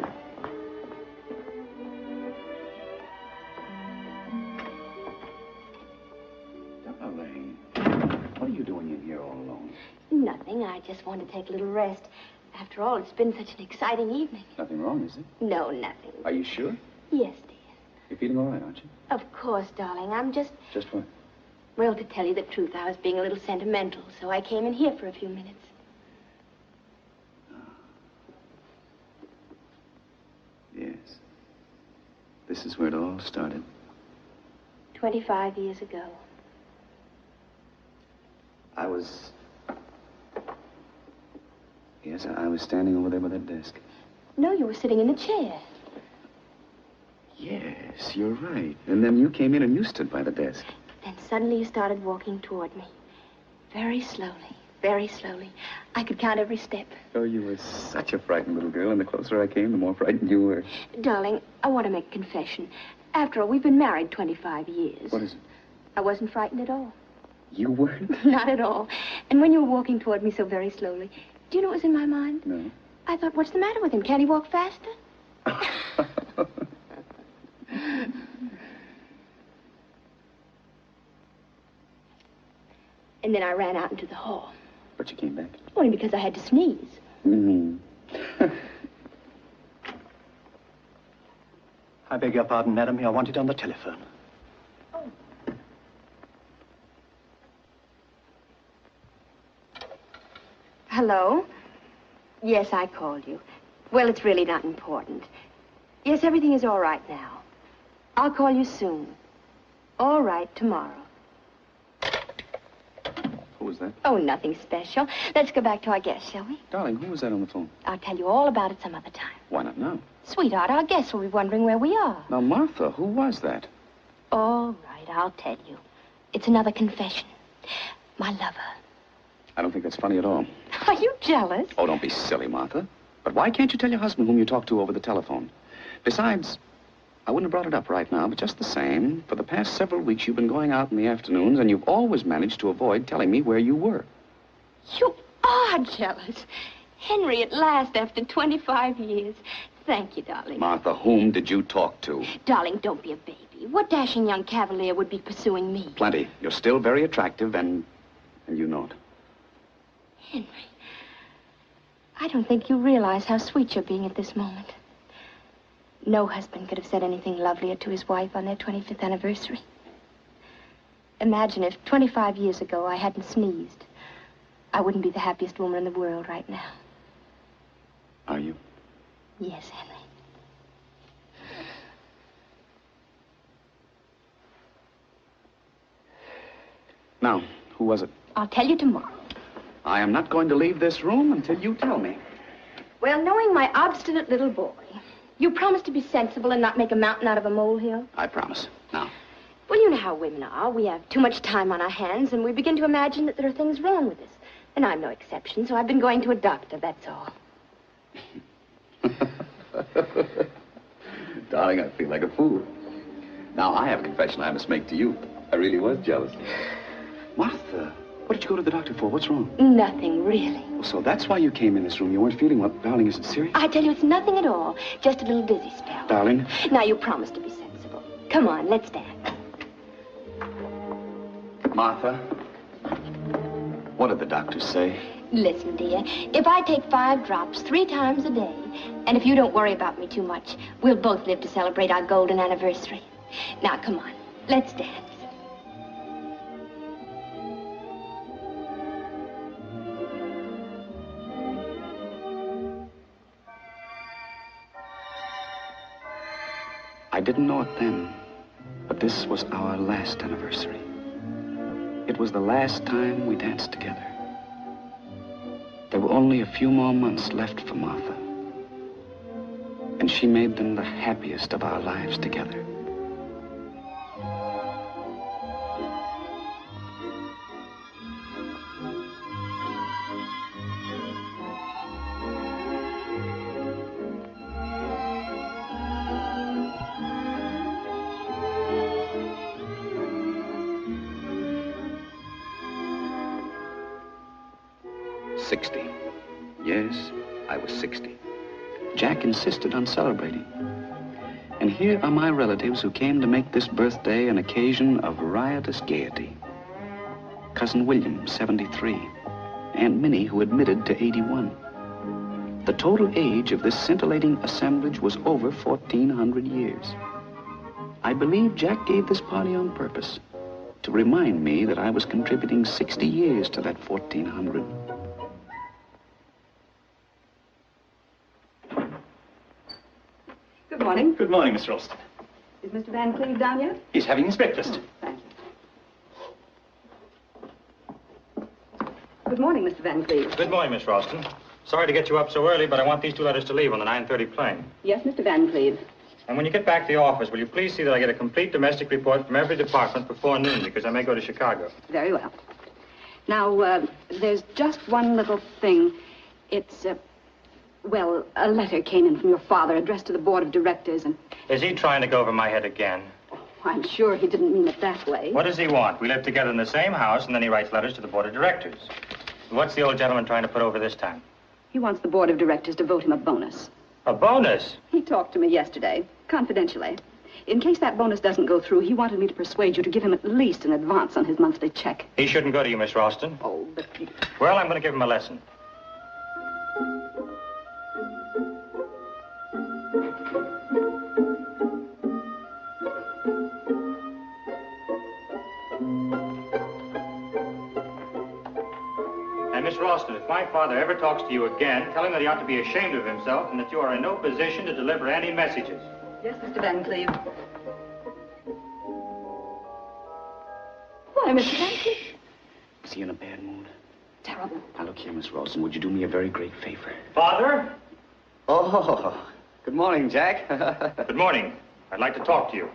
Darling, what are you doing in here all alone? Nothing. I just want to take a little rest. After all, it's been such an exciting evening. Nothing wrong, is it? No, nothing. Are you sure? Yes, dear. You're feeling all right, aren't you? Of course, darling. I'm just... Just what? Well, to tell you the truth, I was being a little sentimental, so I came in here for a few minutes. Yes. This is where it all started. 25 years ago. I was... Yes, I was standing over there by that desk. No, you were sitting in the chair. Yes, you're right. And then you came in and you stood by the desk. Then suddenly you started walking toward me. Very slowly, very slowly. I could count every step. Oh, you were such a frightened little girl, and the closer I came, the more frightened you were. Darling, I want to make a confession. After all, we've been married 25 years. What is it? I wasn't frightened at all. You weren't? Not at all. And when you were walking toward me so very slowly, do you know what was in my mind? No. I thought, what's the matter with him? Can't he walk faster? And then I ran out into the hall. But you came back? Only because I had to sneeze. Mm-hmm. I beg your pardon, madam. You're wanted on the telephone. Oh. Hello? Yes, I called you. Well, it's really not important. Yes, everything is all right now. I'll call you soon. All right, tomorrow. Who was that? Oh, nothing special. Let's go back to our guest, shall we? Darling, who was that on the phone? I'll tell you all about it some other time. Why not now? Sweetheart, our guests will be wondering where we are. Now, Martha, who was that? All right, I'll tell you. It's another confession. My lover. I don't think that's funny at all. Are you jealous? Oh, don't be silly, Martha. But why can't you tell your husband whom you talked to over the telephone? Besides, I wouldn't have brought it up right now, but just the same, for the past several weeks you've been going out in the afternoons, and you've always managed to avoid telling me where you were. You are jealous. Henry, at last, after 25 years. Thank you, darling. Martha, whom did you talk to? Darling, don't be a baby. What dashing young cavalier would be pursuing me? Plenty. You're still very attractive, and you know it. Henry, I don't think you realize how sweet you're being at this moment. No husband could have said anything lovelier to his wife on their 25th anniversary. Imagine if 25 years ago I hadn't sneezed. I wouldn't be the happiest woman in the world right now. Are you? Yes, Henry. Now, who was it? I'll tell you tomorrow. I am not going to leave this room until you tell me. Well, knowing my obstinate little boy, you promise to be sensible and not make a mountain out of a molehill? I promise. Now. Well, you know how women are. We have too much time on our hands, and we begin to imagine that there are things wrong with us. And I'm no exception, so I've been going to a doctor, that's all. Darling, I feel like a fool. Now, I have a confession I must make to you. I really was jealous. Martha, what did you go to the doctor for? What's wrong? Nothing, really. Well, so that's why you came in this room. You weren't feeling well. Darling, is it serious? I tell you, it's nothing at all. Just a little dizzy spell. Darling? Now, you promise to be sensible. Come on, let's dance. Martha, what did the doctor say? Listen, dear, if I take 5 drops 3 times a day, and if you don't worry about me too much, we'll both live to celebrate our golden anniversary. Now, come on, let's dance. I didn't know it then, but this was our last anniversary. It was the last time we danced together. There were only a few more months left for Martha. And she made them the happiest of our lives together. Yes, I was 60. Jack insisted on celebrating. And here are my relatives who came to make this birthday an occasion of riotous gaiety. Cousin William, 73. Aunt Minnie, who admitted to 81. The total age of this scintillating assemblage was over 1,400 years. I believe Jack gave this party on purpose, to remind me that I was contributing 60 years to that 1,400. Good morning. Good morning, Miss Ralston. Is Mr. Van Cleve down yet? He's having his breakfast. Thank you. Good morning, Mr. Van Cleve. Good morning, Miss Ralston. Sorry to get you up so early, but I want these two letters to leave on the 9:30 plane. Yes, Mr. Van Cleve. And when you get back to the office, will you please see that I get a complete domestic report from every department before noon, because I may go to Chicago. Very well. Now, there's just one little thing. It's, well, a letter came in from your father addressed to the board of directors, and... Is he trying to go over my head again? I'm sure he didn't mean it that way. What does he want? We live together in the same house, and then he writes letters to the board of directors. What's the old gentleman trying to put over this time? He wants the board of directors to vote him a bonus. A bonus? He talked to me yesterday, confidentially. In case that bonus doesn't go through, he wanted me to persuade you to give him at least an advance on his monthly check. He shouldn't go to you, Miss Ralston. Oh, but... Well, I'm going to give him a lesson. And Miss Ralston, if my father ever talks to you again, tell him that he ought to be ashamed of himself and that you are in no position to deliver any messages. Yes, Mr. Van Cleve. Why, Mr. Van Cleve? Is he in a bad mood? Terrible. Now, look here, Miss Ralston, would you do me a very great favor? Father? Oh, good morning, Jack. Good morning. I'd like to talk to you.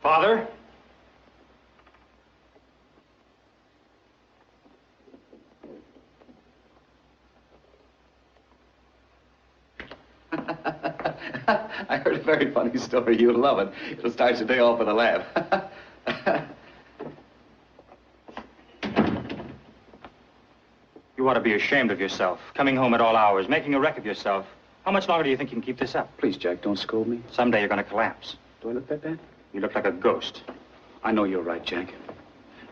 Father? I heard a very funny story. You'll love it. It'll start your day off with a laugh. You ought to be ashamed of yourself. Coming home at all hours, making a wreck of yourself. How much longer do you think you can keep this up? Please, Jack, don't scold me. Someday you're going to collapse. Do I look that bad? You look like a ghost. I know you're right, Jack.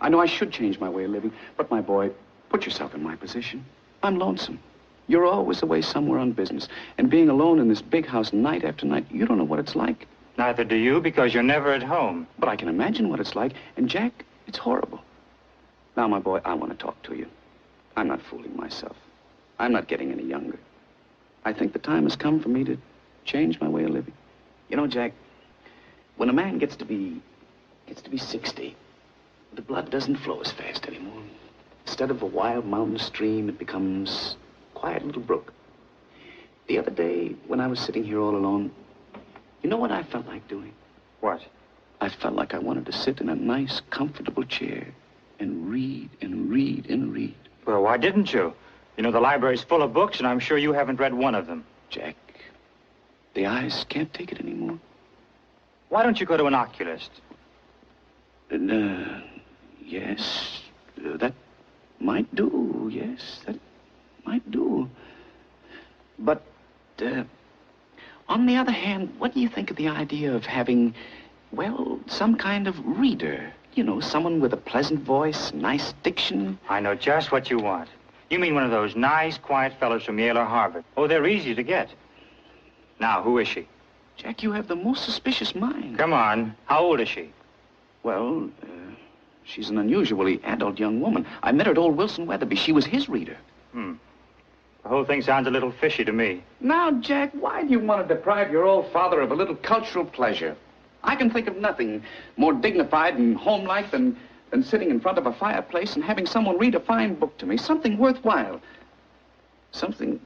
I know I should change my way of living, but my boy, put yourself in my position. I'm lonesome. You're always away somewhere on business, and being alone in this big house night after night, you don't know what it's like. Neither do you, because you're never at home. But I can imagine what it's like, and Jack, it's horrible. Now, my boy, I want to talk to you. I'm not fooling myself. I'm not getting any younger. I think the time has come for me to change my way of living. You know, Jack, when a man gets to be 60, the blood doesn't flow as fast anymore. Instead of a wild mountain stream, it becomes a quiet little brook. The other day, when I was sitting here all alone, you know what I felt like doing? What? I felt like I wanted to sit in a nice, comfortable chair and read and read and read. Well, why didn't you? You know, the library's full of books, and I'm sure you haven't read one of them. Jack, the eyes can't take it anymore. Why don't you go to an oculist? Yes, that might do, yes, that might do. But, on the other hand, what do you think of the idea of having, well, some kind of reader? You know, someone with a pleasant voice, nice diction. I know just what you want. You mean one of those nice, quiet fellows from Yale or Harvard. Oh, they're easy to get. Now, who is she? Jack, you have the most suspicious mind. Come on. How old is she? Well, she's an unusually adult young woman. I met her at old Wilson Weatherby. She was his reader. The whole thing sounds a little fishy to me. Now, Jack, why do you want to deprive your old father of a little cultural pleasure? I can think of nothing more dignified and homelike than sitting in front of a fireplace and having someone read a fine book to me, something worthwhile. Something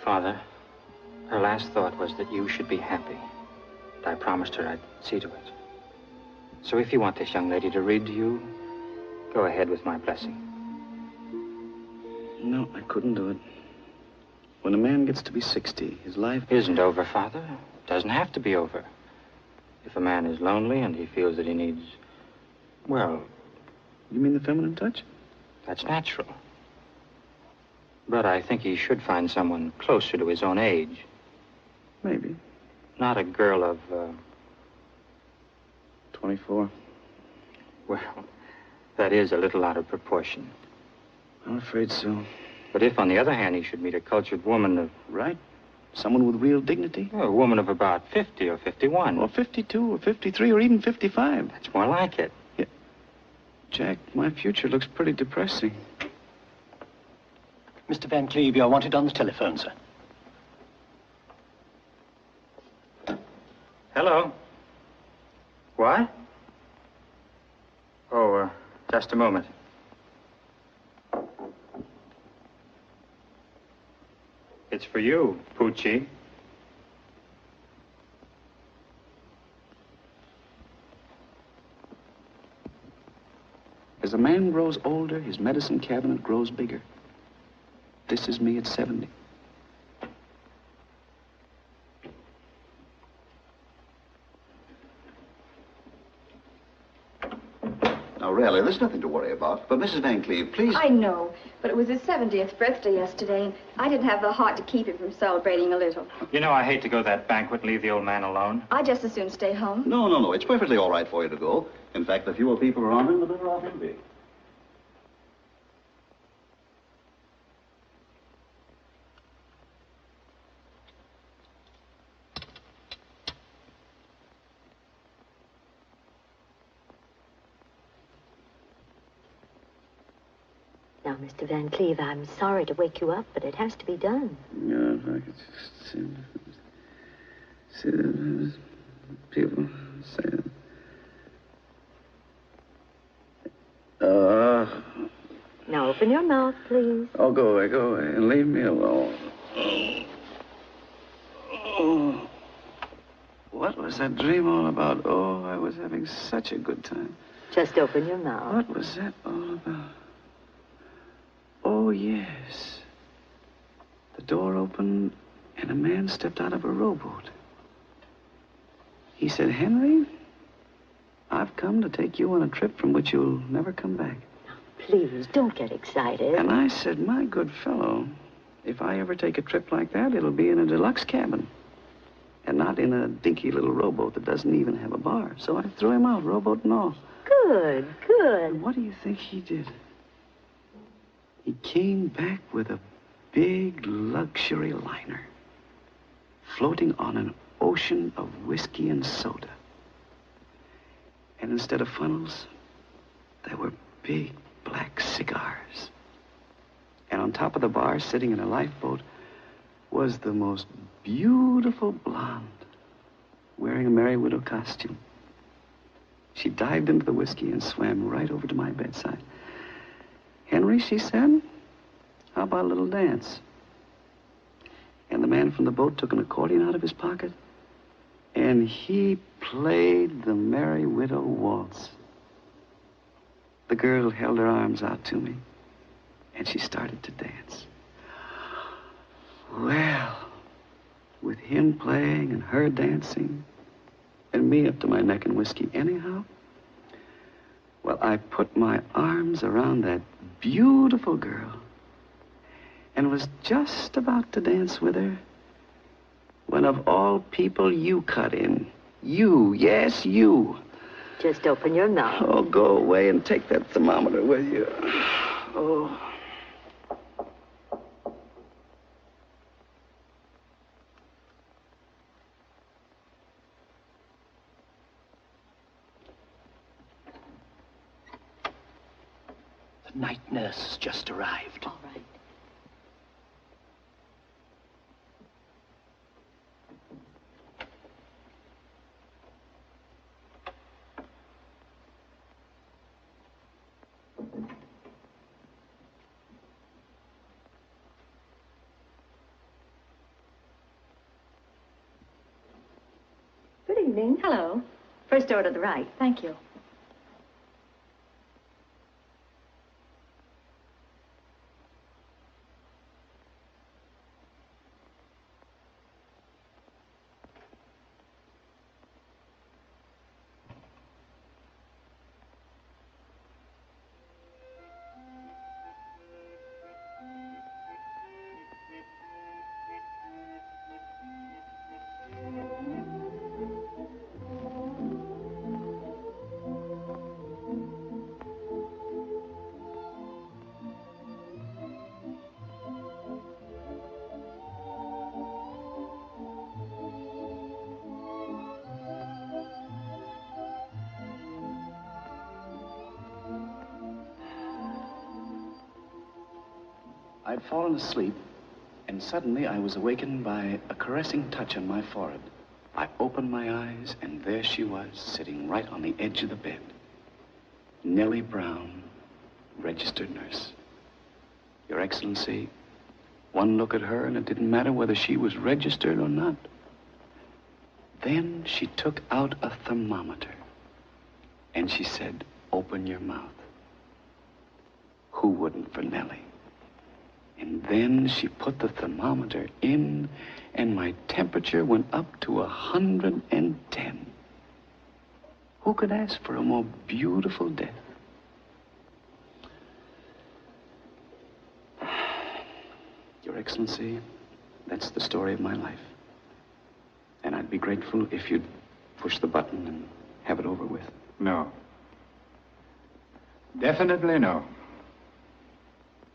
Father, her last thought was that you should be happy. And I promised her I'd see to it. So if you want this young lady to read to you, go ahead with my blessing. No, I couldn't do it. When a man gets to be 60, his life isn't over, Father. It doesn't have to be over. If a man is lonely and he feels that he needs, well... You mean the feminine touch? That's natural. But I think he should find someone closer to his own age. Maybe. Not a girl of, 24. Well, that is a little out of proportion. I'm afraid so. But if, on the other hand, he should meet a cultured woman of... Right. Someone with real dignity? A woman of about 50 or 51. Or 52 or 53 or even 55. That's more like it. Yeah. Jack, my future looks pretty depressing. Mr. Van Cleve, you're wanted on the telephone, sir. Hello. What? Oh, just a moment. It's for you, Poochie. As a man grows older, his medicine cabinet grows bigger. This is me at 70. Now, really, there's nothing to worry about. But Mrs. Van Cleve, please... I know, but it was his 70th birthday yesterday, and I didn't have the heart to keep him from celebrating a little. You know, I hate to go to that banquet and leave the old man alone. I'd just as soon stay home. No. It's perfectly all right for you to go. In fact, the fewer people around him, the better off he'll be. Now, Mr. Van Cleve, I'm sorry to wake you up, but it has to be done. Yeah, if I could just see the people say it. Now, open your mouth, please. Oh, go away, and leave me alone. Oh. What was that dream all about? Oh, I was having such a good time. Just open your mouth. What was that all about? Oh, yes. The door opened, and a man stepped out of a rowboat. He said, Henry, I've come to take you on a trip from which you'll never come back. Please, don't get excited. And I said, my good fellow, if I ever take a trip like that, it'll be in a deluxe cabin. And not in a dinky little rowboat that doesn't even have a bar. So I threw him out, rowboat and all. Good. And what do you think he did? He came back with a big luxury liner, floating on an ocean of whiskey and soda. And instead of funnels, there were big black cigars. And on top of the bar, sitting in a lifeboat, was the most beautiful blonde, wearing a Merry Widow costume. She dived into the whiskey and swam right over to my bedside. Henry, she said, how about a little dance? And the man from the boat took an accordion out of his pocket, and he played the Merry Widow waltz. The girl held her arms out to me, and she started to dance. Well, with him playing and her dancing, and me up to my neck in whiskey anyhow, well, I put my arms around that beautiful girl and was just about to dance with her when, of all people, you cut in. You, yes, you. Just open your mouth. Oh, go away and take that thermometer with you. Oh. The night nurse has just arrived. All right. evening. Hello. First door to the right. Thank you. I'd fallen asleep, and suddenly I was awakened by a caressing touch on my forehead. I opened my eyes, and there she was, sitting right on the edge of the bed. Nellie Brown, registered nurse. Your Excellency, one look at her, and it didn't matter whether she was registered or not. Then she took out a thermometer, and she said, "Open your mouth." Who wouldn't for Nellie? And then she put the thermometer in, and my temperature went up to 110. Who could ask for a more beautiful death? Your Excellency, that's the story of my life. And I'd be grateful if you'd push the button and have it over with. No. Definitely no.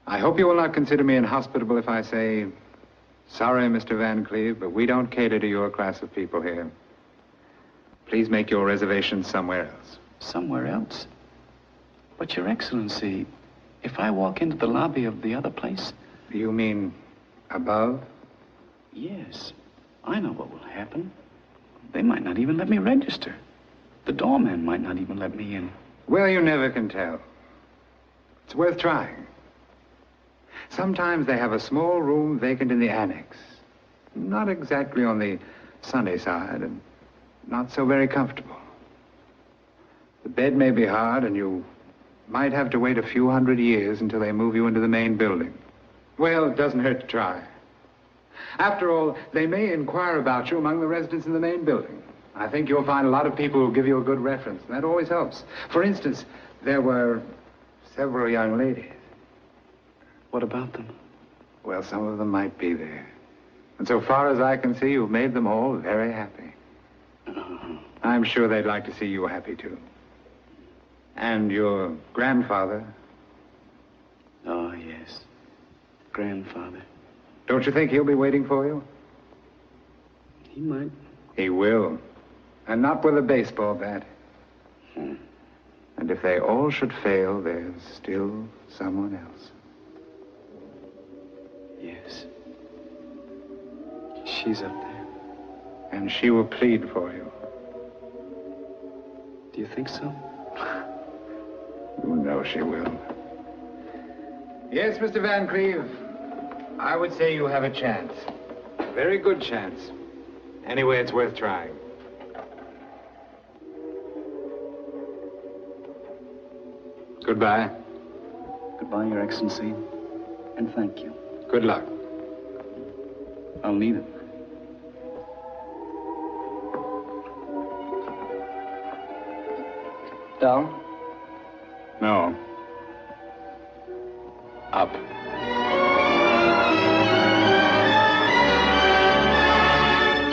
I hope you will not consider me inhospitable if I say, sorry, Mr. Van Cleve, but we don't cater to your class of people here. Please make your reservations somewhere else. Somewhere else? But, Your Excellency, if I walk into the lobby of the other place... You mean above? Yes. I know what will happen. They might not even let me register. The doorman might not even let me in. Well, you never can tell. It's worth trying. Sometimes they have a small room vacant in the annex. Not exactly on the sunny side, and not so very comfortable. The bed may be hard, and you might have to wait a few hundred years until they move you into the main building. Well, it doesn't hurt to try. After all, they may inquire about you among the residents in the main building. I think you'll find a lot of people who give you a good reference. That always helps. For instance, there were several young ladies. What about them? Well, some of them might be there. And so far as I can see, you've made them all very happy. I'm sure they'd like to see you happy, too. And your grandfather? Oh, yes. Grandfather. Don't you think he'll be waiting for you? He might. He will. And not with a baseball bat. And if they all should fail, there's still someone else. Yes. She's up there. And she will plead for you. Do you think so? You know she will. Yes, Mr. Van Cleve. I would say you have a chance. A very good chance. Anyway, it's worth trying. Goodbye. Goodbye, Your Excellency. And thank you. Good luck. I'll need it. Down? No. Up.